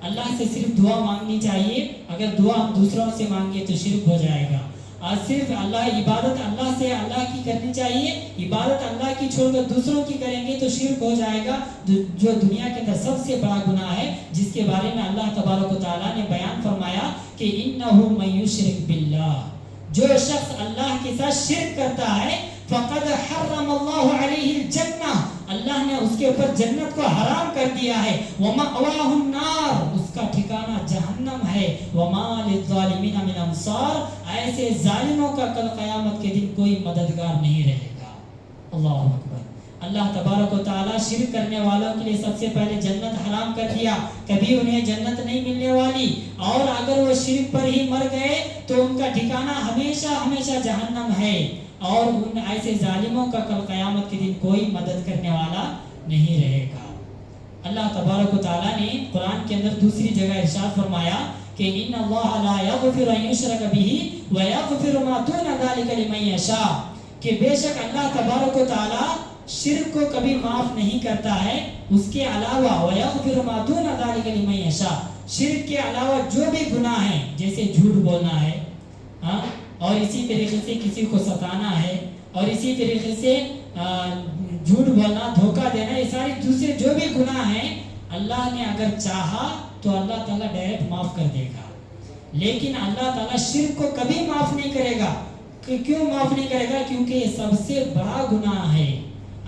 اللہ سے صرف دعا مانگنی چاہیے. اگر دعا ہم دوسروں سے مانگے تو شرک ہو جائے گا. صرف عبادت اللہ سے اللہ کی کرنی چاہیے. عبادت اللہ کی چھوڑ کر دوسروں کی کریں گے تو شرک ہو جائے گا, جو دنیا کے اندر سب سے بڑا گناہ ہے, جس کے بارے میں اللہ تبارک و تعالیٰ نے بیان فرمایا کہ انہ من یشرک باللہ, جو شخص اللہ کے ساتھ شرک کرتا ہے فقد حرم اللہ علیہ الجنہ, اللہ نے اس کے اوپر جنت کو حرام کر دیا ہے. ومأواہ النار, اس کا ٹھکانہ جہنم ہے. وما للظالمین من انصار, ایسے ظالموں کا کل قیامت کے دن کوئی مددگار نہیں رہے گا. اللہ اکبر. اللہ تبارک و تعالیٰ شرک کرنے والوں کے لیے سب سے پہلے جنت حرام کر دیا, کبھی انہیں جنت نہیں ملنے والی, اور اگر وہ شرک پر ہی مر گئے تو ان کا ٹھکانہ ہمیشہ ہمیشہ جہنم ہے. اور ان ایسے ظالموں کا کل قیامت کے دن کوئی مدد کرنے والا نہیں رہے گا. اللہ تبارک و تعالیٰ نے قرآن کے اندر دوسری جگہ ارشاد فرمایا کہ ان اللہ لا یغفر ان یشرک بہ ویغفر ما دون ذلک لمن یشاء, کہ بے شک اللہ تبارک و تعالیٰ شرک کو کبھی معاف نہیں کرتا ہے, اس کے علاوہ ویغفر ما دون ذلک لمن یشاء, شرک کے علاوہ جو بھی گناہ ہیں جیسے جھوٹ بولنا ہے, اور اسی طریقے سے کسی کو ستانا ہے, اور اسی طریقے سے جھوٹ بولنا, دھوکہ دینا, یہ ساری دوسرے جو بھی گناہ ہیں اللہ نے اگر چاہا تو اللہ تعالیٰ ڈائریکٹ معاف کر دے گا. لیکن اللہ تعالیٰ شرک کو کبھی معاف نہیں کرے گا. کیوں معاف نہیں کرے گا؟ کیونکہ یہ سب سے بڑا گناہ ہے.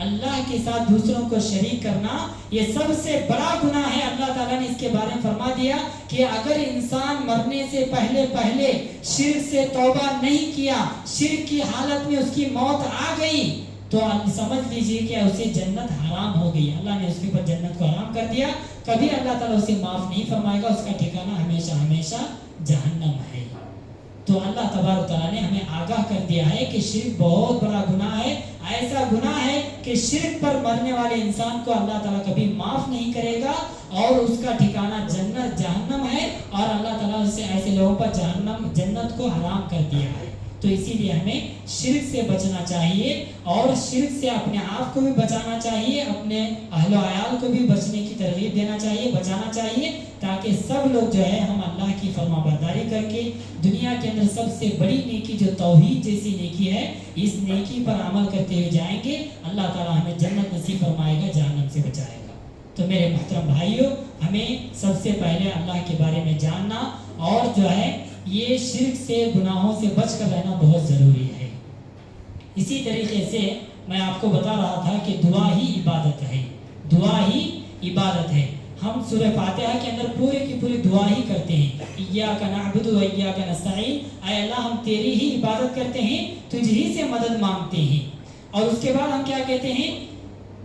اللہ کے ساتھ دوسروں کو شریک کرنا یہ سب سے بڑا گناہ ہے. اللہ تعالیٰ نے اس کے بارے میں فرما دیا کہ اگر انسان مرنے سے پہلے شرک سے توبہ نہیں کیا, شرک کی حالت میں اس کی موت آ گئی, تو سمجھ لیجئے کہ اسے جنت حرام ہو گئی. اللہ نے اس کے اوپر جنت کو حرام کر دیا, کبھی اللہ تعالیٰ اسے معاف نہیں فرمائے گا, اس کا ٹھکانہ ہمیشہ ہمیشہ جہنم ہے. تو اللہ تبارک تعالیٰ نے ہمیں آگاہ کر دیا ہے کہ شرک بہت بڑا گناہ ہے. ایسا گناہ ہے کہ شرک پر مرنے والے انسان کو اللہ تعالیٰ کبھی معاف نہیں کرے گا, اور اس کا ٹھکانہ جنت جہنم ہے, اور اللہ تعالیٰ سے ایسے لوگوں پر جنت کو حرام کر دیا ہے. تو اسی لیے ہمیں شرک سے بچنا چاہیے, اور شرک سے اپنے آپ کو بھی بچانا چاہیے, اپنے اہل و عیال کو بھی بچنے کی ترغیب دینا چاہیے, بچانا چاہیے, تاکہ سب لوگ جو ہے ہم اللہ کی فرما برداری کر کے دنیا کے اندر سب سے بڑی نیکی جو توحید جیسی نیکی ہے, اس نیکی پر عمل کرتے ہوئے جائیں گے. اللہ تعالیٰ ہمیں جنت نصیب فرمائے گا, جہنم سے بچائے گا. تو میرے محترم بھائیوں, ہمیں سب سے پہلے اللہ کے بارے میں جاننا, اور جو ہے یہ شرک سے گناہوں سے بچ کر رہنا بہت ضروری ہے. اسی طریقے سے میں آپ کو بتا رہا تھا کہ دعا ہی عبادت ہے, دعا ہی عبادت ہے. ہم سورہ فاتحہ کے اندر پورے کی پوری دعا ہی کرتے ہیں, ایاک نعبد و ایاک نستعین, اے اللہ ہم تیری ہی عبادت کرتے ہیں, تجھ ہی سے مدد مانگتے ہیں. اور اس کے بعد ہم کیا کہتے ہیں؟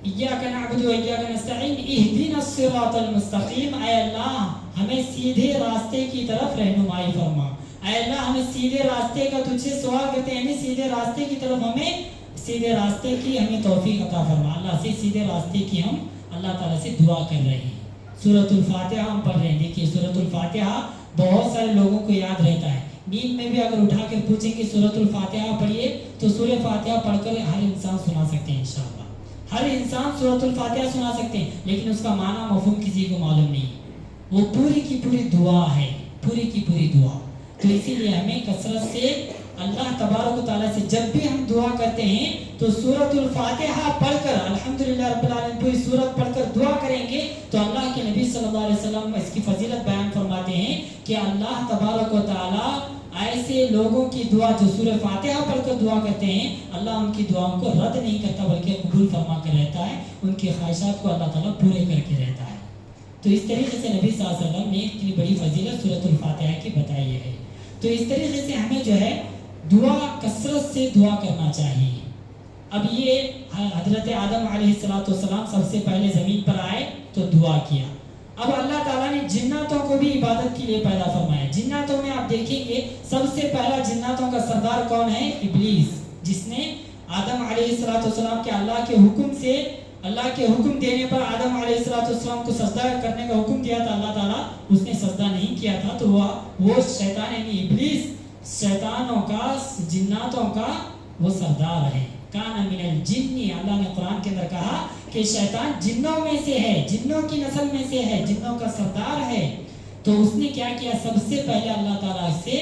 ایاک نعبد و ایاک نستعین اہدنا الصراط المستقیم, اے اللہ ہمیں سیدھے راستے کی طرف رہنمائی فرما. اے اللہ ہمیں سیدھے راستے کا تجھ سے سوال کرتے ہیں, یعنی سیدھے راستے کی طرف ہمیں, سیدھے راستے کی ہمیں توفیق عطا فرما. اللہ سے سیدھے راستے کی ہم اللہ تعالیٰ سے دعا کر رہے ہیں. سورۃ الفاتحہ ہم پڑھ رہے ہیں. دیکھیے سورۃ الفاتحہ بہت سارے لوگوں کو یاد رہتا ہے, نیند میں بھی اگر اٹھا کر پوچھیں کہ سورۃ الفاتحہ پڑھیے تو سورہ فاتحہ پڑھ کر ہر انسان سنا سکتے ہیں. انشاءاللہ ہر انسان سورۃ الفاتحہ سنا سکتے ہیں, لیکن اس کا معنی مفہوم کسی کو معلوم نہیں. وہ پوری کی پوری دعا ہے, پوری کی پوری دعا. تو اسی لیے ہمیں کثرت سے اللہ تبارک و تعالیٰ سے جب بھی ہم دعا کرتے ہیں تو سورۃ الفاتحہ پڑھ کر, الحمدللہ رب العالمین پوری سورت پڑھ کر دعا کریں گے تو اللہ کے نبی صلی اللہ علیہ وسلم اس کی فضیلت بیان فرماتے ہیں کہ اللہ تبارک و تعالیٰ ایسے لوگوں کی دعا جو سورہ فاتحہ پڑھ کر دعا کرتے ہیں, اللہ ان کی دعاؤں کو رد نہیں کرتا بلکہ قبول فرما کر رہتا ہے, ان کی خواہشات کو اللہ تعالیٰ پورے کر کے رہتا ہے. تو اس طریقے سے نبی صلی اللہ علیہ وسلم نے اتنی بڑی فضیلت سورۃ الفاتحہ کی بتائی ہے. تو اس طریقے سے ہمیں جو ہے دعا کثرت سے دعا کرنا چاہیے. اب یہ حضرت آدم علیہ السلام سب سے پہلے زمین پر آئے تو دعا کیا. اب اللہ تعالیٰ نے جناتوں کو بھی عبادت کے لیے پیدا فرمایا. جناتوں میں آپ دیکھیں گے سب سے پہلا جناتوں کا سردار کون ہے؟ ابلیس, جس نے آدم علیہ السلام کے اللہ کے حکم دینے پر آدم علیہ السلام کو سجدہ کرنے کا حکم دیا تھا اللہ تعالیٰ, اس نے سجدہ نہیں کیا تھا. تو وہ شیطان یعنی ابلیس شیطانوں کا, جناتوں کا وہ سردار ہے. کان من الجن, اللہ نے قرآن کے اندر کہا کہ شیطان جنوں میں سے ہے, جنوں کی نسل میں سے ہے, جنوں کا سردار ہے. تو اس نے کیا کیا؟ سب سے پہلے اللہ تعالیٰ سے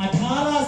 18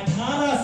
18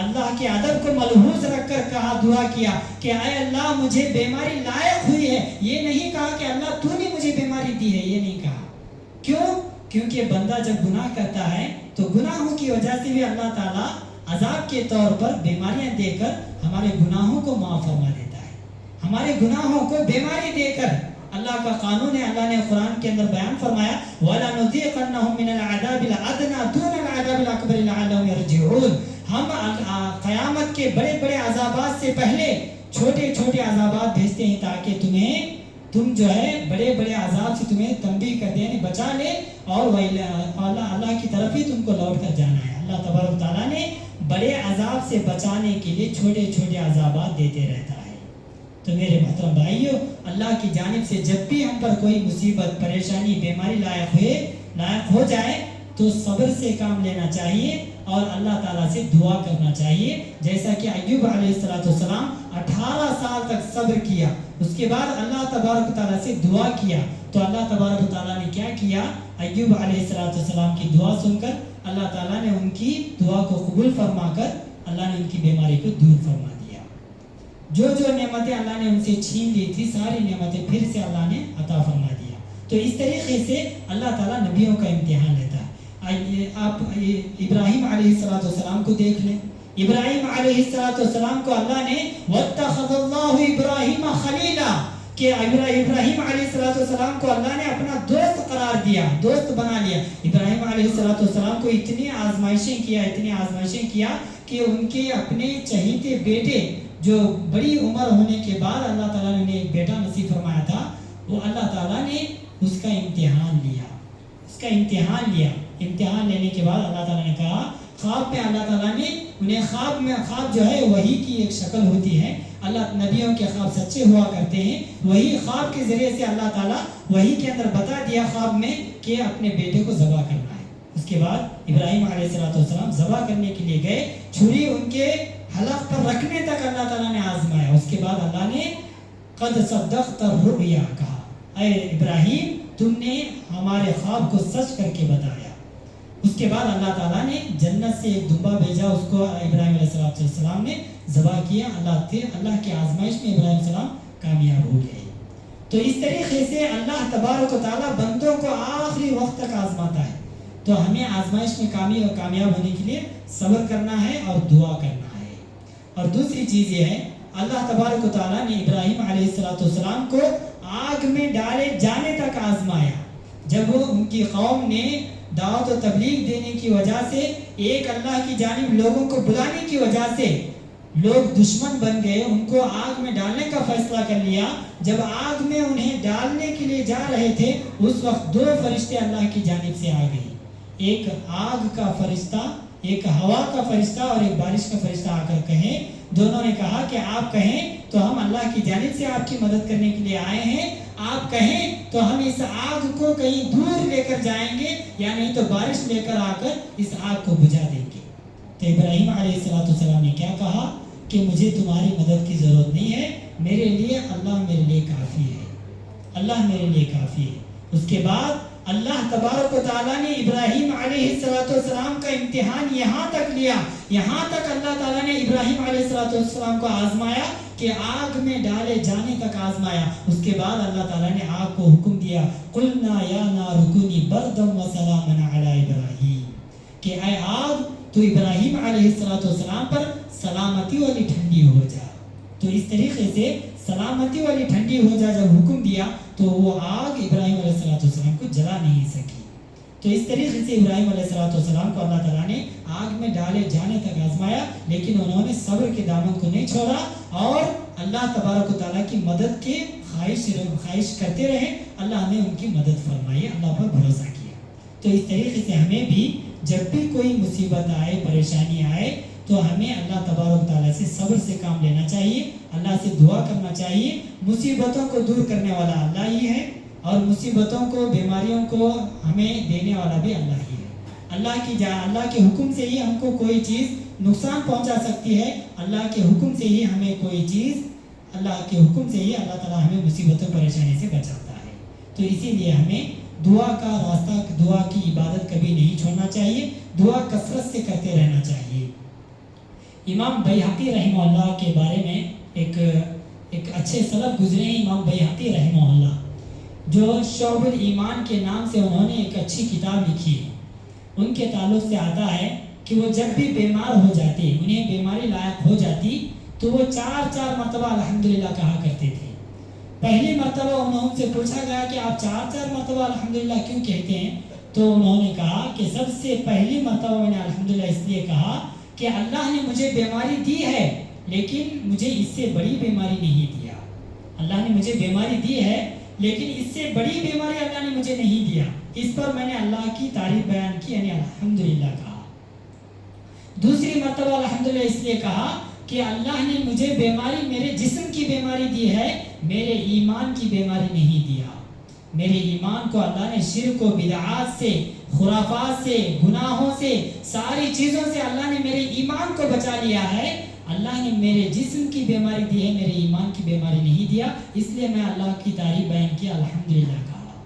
اللہ کے ادب کو ملحوظ رکھ کر کہا، دعا کیا کہ اے اللہ مجھے بیماری لائق ہوئی ہے. یہ نہیں کہا کہ اللہ تو نے مجھے بیماری دی ہے، یہ نہیں کہا. کیوں؟ کیونکہ بندہ جب گناہ کرتا ہے تو گناہوں کی وجہ سے بھی اللہ تعالیٰ عذاب کے طور پر بیماریاں دے کر ہمارے گناہوں کو معاف فرما دیتا ہے. ہمارے گناہوں کو بیماری دے کر اللہ کا قانون ہے. اللہ نے قرآن کے اندر بیان فرمایا وَلَنُذِيقَنَّهُم مِّنَ الْعَذَابِ الْأَدْنَىٰ دُونَ الْعَذَابِ الْأَكْبَرِ لَعَلَّهُمْ يَرْجِعُونَ. ہم قیامت کے بڑے بڑے عذابات سے پہلے چھوٹے چھوٹے عذابات بھیجتے ہیں تاکہ تم جو ہے بڑے بڑے عذاب سے تمہیں تنبیہ کر دیں، بچا لے، اور اللہ کی طرف ہی تم کو لوٹ کر جانا ہے. اللہ تبارک تعالیٰ نے بڑے عذاب سے بچانے کے لیے چھوٹے چھوٹے عذابات دیتے رہتا ہے. تو میرے محترم بھائیو، اللہ کی جانب سے جب بھی ہم پر کوئی مصیبت، پریشانی، بیماری لاحق ہو جائے تو صبر سے کام لینا چاہیے اور اللہ تعالیٰ سے دعا کرنا چاہیے. جیسا کہ ایوب علیہ السلام 18 سال تک صبر کیا، اس کے بعد اللہ تبارک تعالیٰ سے دعا کیا تو اللہ تبارک تعالیٰ نے کیا کیا؟ ایوب علیہ السلام کی دعا سن کر اللہ تعالیٰ نے ان کی دعا کو قبول فرما کر اللہ نے ان کی بیماری کو دور فرما دیا. جو نعمتیں اللہ نے ان سے چھین لی تھی ساری نعمتیں پھر سے اللہ نے عطا فرما دیا. تو اس طریقے سے اللہ تعالیٰ نبیوں کا امتحان لیتا ہے. آپ ابراہیم علیہ السلام کو دیکھ لیں. ابراہیم علیہ السلام کو اللہ نے وَاتَّخَذَ اللَّهُ إِبْرَاهِيمَ خَلِيلًا کہ ابراہیم علیہ السلام کو اللہ نے اپنا دوست قرار دیا، دوست بنا لیا. ابراہیم علیہ السلام کو اتنی آزمائشیں کیا کہ ان کے اپنے چہیتے بیٹے جو بڑی عمر ہونے کے بعد اللہ تعالیٰ نے انہیں ایک بیٹا نصیب فرمایا تھا، وہ اللہ تعالیٰ نے اس کا امتحان لیا. امتحان لینے کے بعد اللہ تعالیٰ نے کہا، خواب میں اللہ تعالیٰ نے انہیں خواب جو ہے وحی کی ایک شکل ہوتی ہے. اللہ نبیوں کے خواب سچے ہوا کرتے ہیں. وہی خواب کے ذریعے سے اللہ تعالیٰ وحی کے اندر بتا دیا خواب میں کہ اپنے بیٹے کو ذبح کرنا ہے. اس کے بعد ابراہیم علیہ السلام ذبح کرنے کے لیے گئے. چھری ان کے حلق پر رکھنے تک اللہ تعالیٰ نے آزمایا. اس کے بعد اللہ نے قد صدقت الرؤیا کہا، اے ابراہیم تم نے ہمارے خواب کو سچ کر کے بتایا. اس کے بعد اللہ تعالیٰ نے جنت سے ایک دمبا بھیجا، اس کو ابراہیم علیہ السلام نے ذبح کیا. اللہ کی آزمائش میں ابراہیم علیہ السلام کامیاب ہو گئے. تو اس طریقے سے اللہ تبارک و تعالیٰ بندوں کو آخری وقت تک آزماتا ہے. تو ہمیں آزمائش میں کامیاب ہونے کے لیے صبر کرنا ہے اور دعا کرنا ہے. اور دوسری چیز یہ ہے، اللہ تبارک و تعالیٰ نے ابراہیم علیہ السلام کو آگ میں ڈالے جانے تک آزمایا. جب وہ ان کی قوم نے دعوت و تبلیغ دینے کی وجہ سے، ایک اللہ کی جانب لوگوں کو بلانے کی وجہ سے لوگ دشمن بن گئے، ان کو آگ میں ڈالنے کا فیصلہ کر لیا. جب آگ میں انہیں ڈالنے کے لیے جا رہے تھے اس وقت 2 فرشتے اللہ کی جانب سے آ گئے. ایک آگ کا فرشتہ، ایک ہوا کا فرشتہ اور ایک بارش کا فرشتہ آ کر کہیں. دونوں نے کہا کہ آپ کہیں تو ہم اللہ کی جانب سے آپ کی مدد کرنے کے لیے آئے ہیں، آپ کہیں تو ہم اس آگ کو کہیں دور لے کر جائیں گے، یا نہیں تو بارش لے کر آ کر اس آگ کو بجھا دیں گے. تو ابراہیم علیہ السلام نے کیا کہا کہ مجھے تمہاری مدد کی ضرورت نہیں ہے، میرے لیے اللہ میرے لیے کافی ہے، اللہ میرے لیے کافی ہے. اس کے بعد اللہ تبارک و تعالیٰ نے ابراہیم علیہ السلام کا امتحان یہاں تک لیا، یہاں تک اللہ تعالیٰ نے ابراہیم علیہ السلام کو آزمایا کہ آگ میں ڈالے جانے تک آزمایا. اس کے بعد اللہ تعالیٰ نے آگ کو حکم دیا، قلنا یا نار کونی بردا وسلاما علی ابراہیم، کہ اے آگ تو ابراہیم علیہ السلام پر سلامتی والی ٹھنڈی ہو جا. تو اس طریقے سے سلامتی والی ٹھنڈی ہو جا جب حکم دیا تو وہ آگ ابراہیم علیہ السلام کو جلا نہیں سکی. تو اس طریقے سے ابراہیم علیہ السلام کو اللہ تعالیٰ نے آگ میں ڈالے جانے تک آزمایا، لیکن انہوں نے صبر کے دامن کو نہیں چھوڑا اور اللہ تبارک و تعالیٰ کی مدد کے خواہش کرتے رہے. اللہ نے ان کی مدد فرمائی، اللہ پر بھروسہ کیا. تو اس طریقے سے ہمیں بھی جب بھی کوئی مصیبت آئے، پریشانی آئے تو ہمیں اللہ تبارک و تعالیٰ سے صبر سے کام لینا چاہیے، اللہ سے دعا کرنا چاہیے. مصیبتوں کو دور کرنے والا اللہ ہی ہے اور مصیبتوں کو، بیماریوں کو ہمیں دینے والا بھی اللہ ہی ہے. اللہ کے حکم سے ہی ہم کو کوئی چیز نقصان پہنچا سکتی ہے. اللہ کے حکم سے ہی ہمیں کوئی چیز، اللہ کے حکم سے ہی اللہ تعالیٰ ہمیں مصیبتوں پریشانی سے بچاتا ہے. تو اسی لیے ہمیں دعا کا راستہ، دعا کی عبادت کبھی نہیں چھوڑنا چاہیے، دعا کثرت سے کرتے رہنا چاہیے. امام بیہقی رحمہ اللہ کے بارے میں ایک اچھے سلف گزرے ہیں، امام بیہقی رحمہ اللہ، جو شعب الایمان کے نام سے انہوں نے ایک اچھی کتاب لکھی ہے۔ ان کے تعلق سے آتا ہے کہ وہ جب بھی بیمار ہو جاتے، انہیں بیماری لاحق ہو جاتی، تو وہ 4 مرتبہ الحمدللہ کہا کرتے تھے۔ پہلی مرتبہ انہوں سے پوچھا گیا کہ آپ 4 مرتبہ الحمدللہ کیوں کہتے ہیں؟ تو انہوں نے کہا کہ سب سے پہلی مرتبہ میں نے الحمدللہ اس لیے کہا کہ اللہ نے مجھے بیماری دی ہے، لیکن مجھے اس سے بڑی بیماری نہیں دیا۔ اللہ نے مجھے بیماری دی ہے، لیکن اس سے بڑی بیماری اللہ نے مجھے نہیں دیا۔ اس پر میں نے اللہ کی تعریف بیان کی، یعنی الحمدللہ کہا۔ دوسری مرتبہ الحمدللہ اس لیے کہا کہ اللہ نے مجھے بیماری میرے جسم کی بیماری دی ہے، میرے ایمان کی بیماری نہیں دیا۔ میرے ایمان کو اللہ نے شرک و بدعات سے، خرافات سے، گناہوں سے، ساری چیزوں سے اللہ نے میرے ایمان کو بچا لیا ہے۔ اللہ نے میرے جسم کی بیماری دی ہے، میرے ایمان کی بیماری نہیں دیا، اس لیے میں اللہ کی تعریف بیان کی، الحمدللہ کہا۔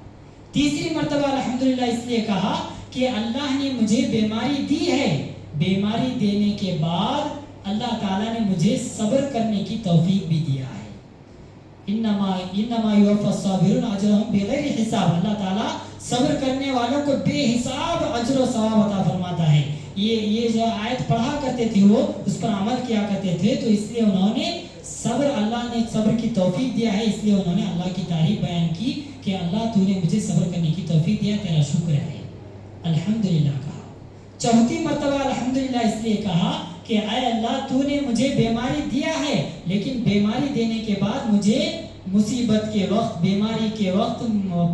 تیسری مرتبہ الحمدللہ اس لیے کہا کہ اللہ نے مجھے بیماری دی ہے، بیماری دینے کے بعد اللہ تعالیٰ نے مجھے صبر کرنے کی توفیق بھی دیا ہے۔ انما یوفی الصابرون اجرهم بغیر حساب، اللہ تعالیٰ صبر کرنے والوں کو بے حساب اجر و ثواب عطا فرماتا ہے۔ یہ جو آیت پڑھا کرتے تھے وہ اس پر عمل کیا کرتے تھے، تو اس لیے انہوں نے اللہ نے صبر کی توفیق دیا ہے، اس لیے انہوں نے اللہ کی تعریف بیان کی کہ اللہ تو نے مجھے صبر کرنے کی توفیق دیا، تیرا شکر ہے، الحمدللہ کہا۔ چوتھی مرتبہ الحمدللہ اس لیے کہا کہ اے اللہ تو نے مجھے بیماری دیا ہے، لیکن بیماری دینے کے بعد مجھے مصیبت کے وقت، بیماری کے وقت،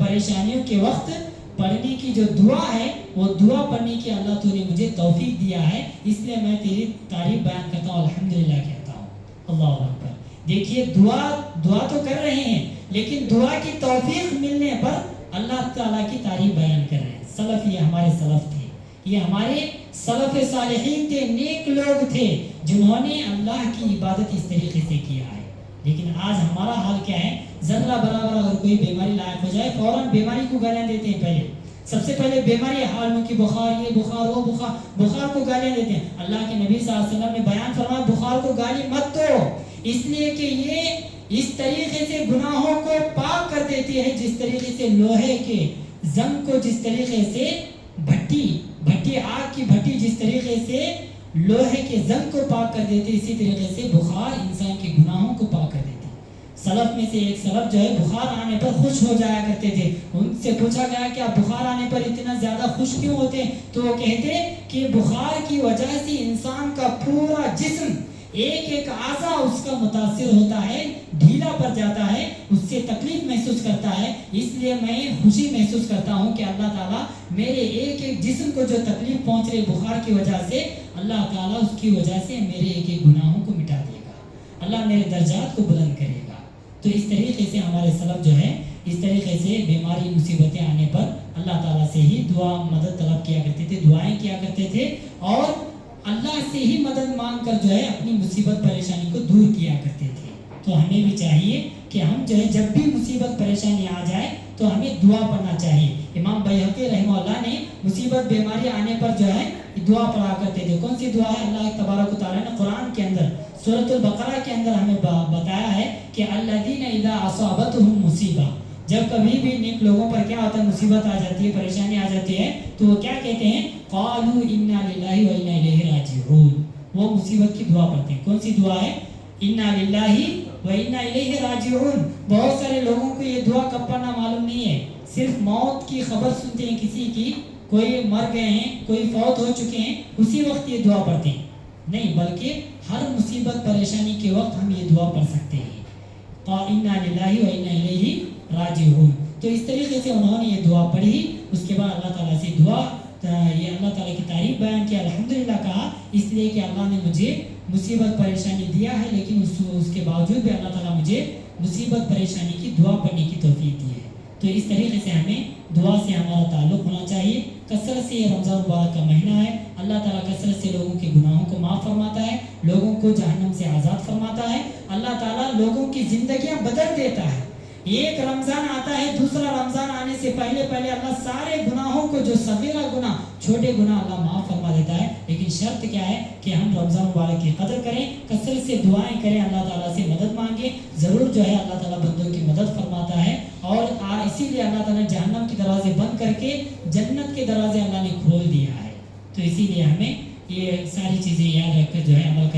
پریشانیوں کے وقت پڑھنے کی جو دعا ہے، وہ دعا پڑھنے کی اللہ تو نے مجھے توفیق دیا ہے، اس لیے میں تیری تعریف بیان کرتا ہوں، الحمدللہ کہتا ہوں۔ اللہ اکبر۔ دیکھیے دعا تو کر رہے ہیں، لیکن دعا کی توفیق ملنے پر اللہ تعالیٰ کی تعریف بیان کر رہے ہیں۔ سلف، یہ ہمارے سلف تھے، یہ ہمارے سلف صالحین تھے، نیک لوگ تھے، جنہوں نے اللہ کی عبادت اس طریقے سے کیا ہے۔ لیکن آج ہمارا حال کیا ہے؟ ذرہ برابر اگر کوئی بیماری لاحق ہو جائے، فوراً بیماری کو گالیاں دیتے ہیں۔ پہلے سب سے پہلے بیماری حالوں کی، بخار، یہ بخار، وہ بخار، بخار کو گالیاں دیتے ہیں۔ اللہ کے نبی صلی اللہ علیہ وسلم نے بیان فرمایا بخار کو گالی مت دو، اس لیے کہ یہ اس طریقے سے گناہوں کو پاک کر دیتی ہے، جس طریقے سے لوہے کے زنگ کو، جس طریقے سے بھٹی آگ کی بھٹی جس طریقے سے لوہے کے زنگ کو پاک کر دیتی، اسی طریقے سے بخار انسان کے گناہوں کو پاک کر دیتی۔ سلف میں سے ایک سلف جو ہے بخار آنے پر خوش ہو جایا کرتے تھے۔ ان سے پوچھا گیا کہ آپ بخار آنے پر اتنا زیادہ خوش کیوں ہوتے ہیں؟ تو وہ کہتے کہ بخار کی وجہ سے انسان کا پورا جسم، ایک اعضا اس کا متاثر ہوتا ہے، ڈھیلا پڑ جاتا ہے، اس سے تکلیف محسوس کرتا ہے، اس لیے میں خوشی محسوس کرتا ہوں کہ اللہ تعالیٰ میرے ایک جسم کو جو تکلیف پہنچ رہی بخار کی وجہ سے، اللہ تعالیٰ اس کی وجہ سے میرے ایک گناہوں کو مٹا دے گا، اللہ میرے درجات کو بلند کرے گا۔ تو اس طریقے سے ہمارے سلف جو ہے اس طریقے سے بیماری مصیبتیں آنے پر اللہ تعالیٰ سے ہی دعا مدد طلب کیا کرتے تھے، دعائیں کیا کرتے تھے، اور اللہ سے ہی مدد مانگ کر جو ہے اپنی مصیبت پریشانی کو دور کیا کرتے تھے۔ تو ہمیں بھی چاہیے کہ ہم جو ہے جب بھی مصیبت پریشانی آ جائے تو ہمیں دعا پڑھنا چاہیے۔ امام بیہقی رحمہ اللہ نے مصیبت بیماری آنے پر جو ہے دعا پڑھا کرتے تھے۔ کون سی دعا ہے؟ اللہ تبارک و تعالیٰ نے قرآن کے اندر سورۃ البقرہ کے اندر ہمیں بتایا ہے کہ الذین اذا اصابتهم مصیبہ، جب کبھی بھی نیک لوگوں پر کیا ہوتا ہے، مصیبت آ جاتی ہے، پریشانی آ جاتی ہے، تو وہ کیا کہتے ہیں؟ قالوا انا للہ و انا الیہ راجعون، وہ مصیبت کی دعا پڑھتے ہیں۔ کون سی دعا ہے؟ انا للہ و انا الیہ راجعون۔ بہت سارے لوگوں کو یہ دعا کب پڑھنا معلوم نہیں ہے، صرف موت کی خبر سنتے ہیں کسی کی، کوئی مر گئے ہیں، کوئی فوت ہو چکے ہیں، اسی وقت یہ دعا پڑھتے ہیں، نہیں، بلکہ ہر مصیبت پریشانی کے وقت ہم یہ دعا پڑھ سکتے ہیں، انا للہ و انا الیہ راجعون۔ تو اس طریقے سے انہوں نے یہ دعا پڑھی، اس کے بعد اللہ تعالیٰ سے دعا، یہ اللہ تعالیٰ کی تعریف بیان کی، الحمدللہ کہا، اس لیے کہ اللہ نے مجھے مصیبت پریشانی دیا ہے، لیکن اس کے باوجود بھی اللہ تعالیٰ مجھے مصیبت پریشانی کی دعا پڑھنے کی توفیق دی ہے۔ تو اس طریقے سے ہمیں دعا سے ہمارا تعلق ہونا چاہیے۔ کثرت سے، یہ رمضان مبارک کا مہینہ ہے، اللہ تعالیٰ کثرت سے لوگوں کے گناہوں کو معاف فرماتا ہے، لوگوں کو جہنم سے آزاد فرماتا ہے، اللہ تعالیٰ لوگوں کی زندگیاں بدل دیتا ہے، ایک رمضان آتا ہے، دوسرا رمضان آنے سے پہلے اللہ سارے گناہوں کو، جو صغیرہ گناہ، چھوٹے گناہ اللہ معاف فرما دیتا ہے. لیکن شرط کیا ہے کہ ہم رمضان مبارک کی قدر کریں، کثرت سے دعائیں کریں، اللہ تعالیٰ سے مدد مانگیں. ضرور جو ہے اللہ تعالیٰ بندوں کی مدد فرماتا ہے. اور اسی لیے اللہ تعالیٰ نے جہنم کے دروازے بند کر کے جنت کے دروازے اللہ نے کھول دیا ہے. تو اسی لیے ہمیں یہ ساری چیزیں یاد رکھ کر جو ہے عمل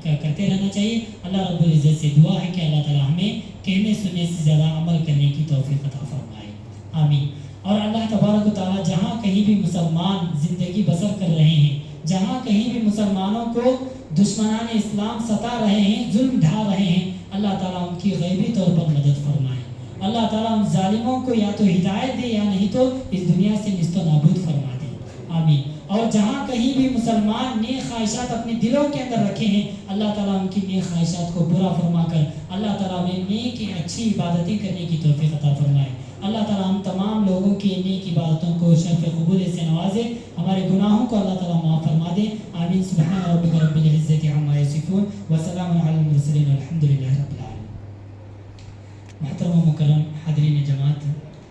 کرتے رہنا چاہیے. اللہ رب العزت سے دعا ہے کہ اللہ تعالیٰ ہمیں کہنے سننے سے زیادہ عمل کرنے کی توفیق عطا فرمائے. آمین. اور اللہ تبارک و تعالیٰ جہاں کہیں بھی مسلمان زندگی بسر کر رہے ہیں، جہاں کہیں بھی مسلمانوں کو دشمنان اسلام ستا رہے ہیں، ظلم ڈھا رہے ہیں، اللہ تعالیٰ ان کی غیبی طور پر مدد فرمائے. اللہ تعالیٰ ان ظالموں کو یا تو ہدایت دے یا نہیں تو اس دنیا سے نیست و نابود فرما دے. آمین. اور جہاں کہیں بھی مسلمان نیک خواہشات اپنے دلوں کے اندر رکھے ہیں، اللہ تعالیٰ ان کی نیک خواہشات کو برا فرما کر اللہ تعالیٰ میں نیک اچھی عبادتیں کرنے کی توفیق عطا فرمائے. اللہ تعالیٰ ہم تمام لوگوں کی نیک عبادتوں کو شرف قبول سے نوازے، ہمارے گناہوں کو اللہ تعالیٰ معاف فرما دے. آمین. سبحان ربک رب العزت عما یصفون وسلام علی المرسلین والحمد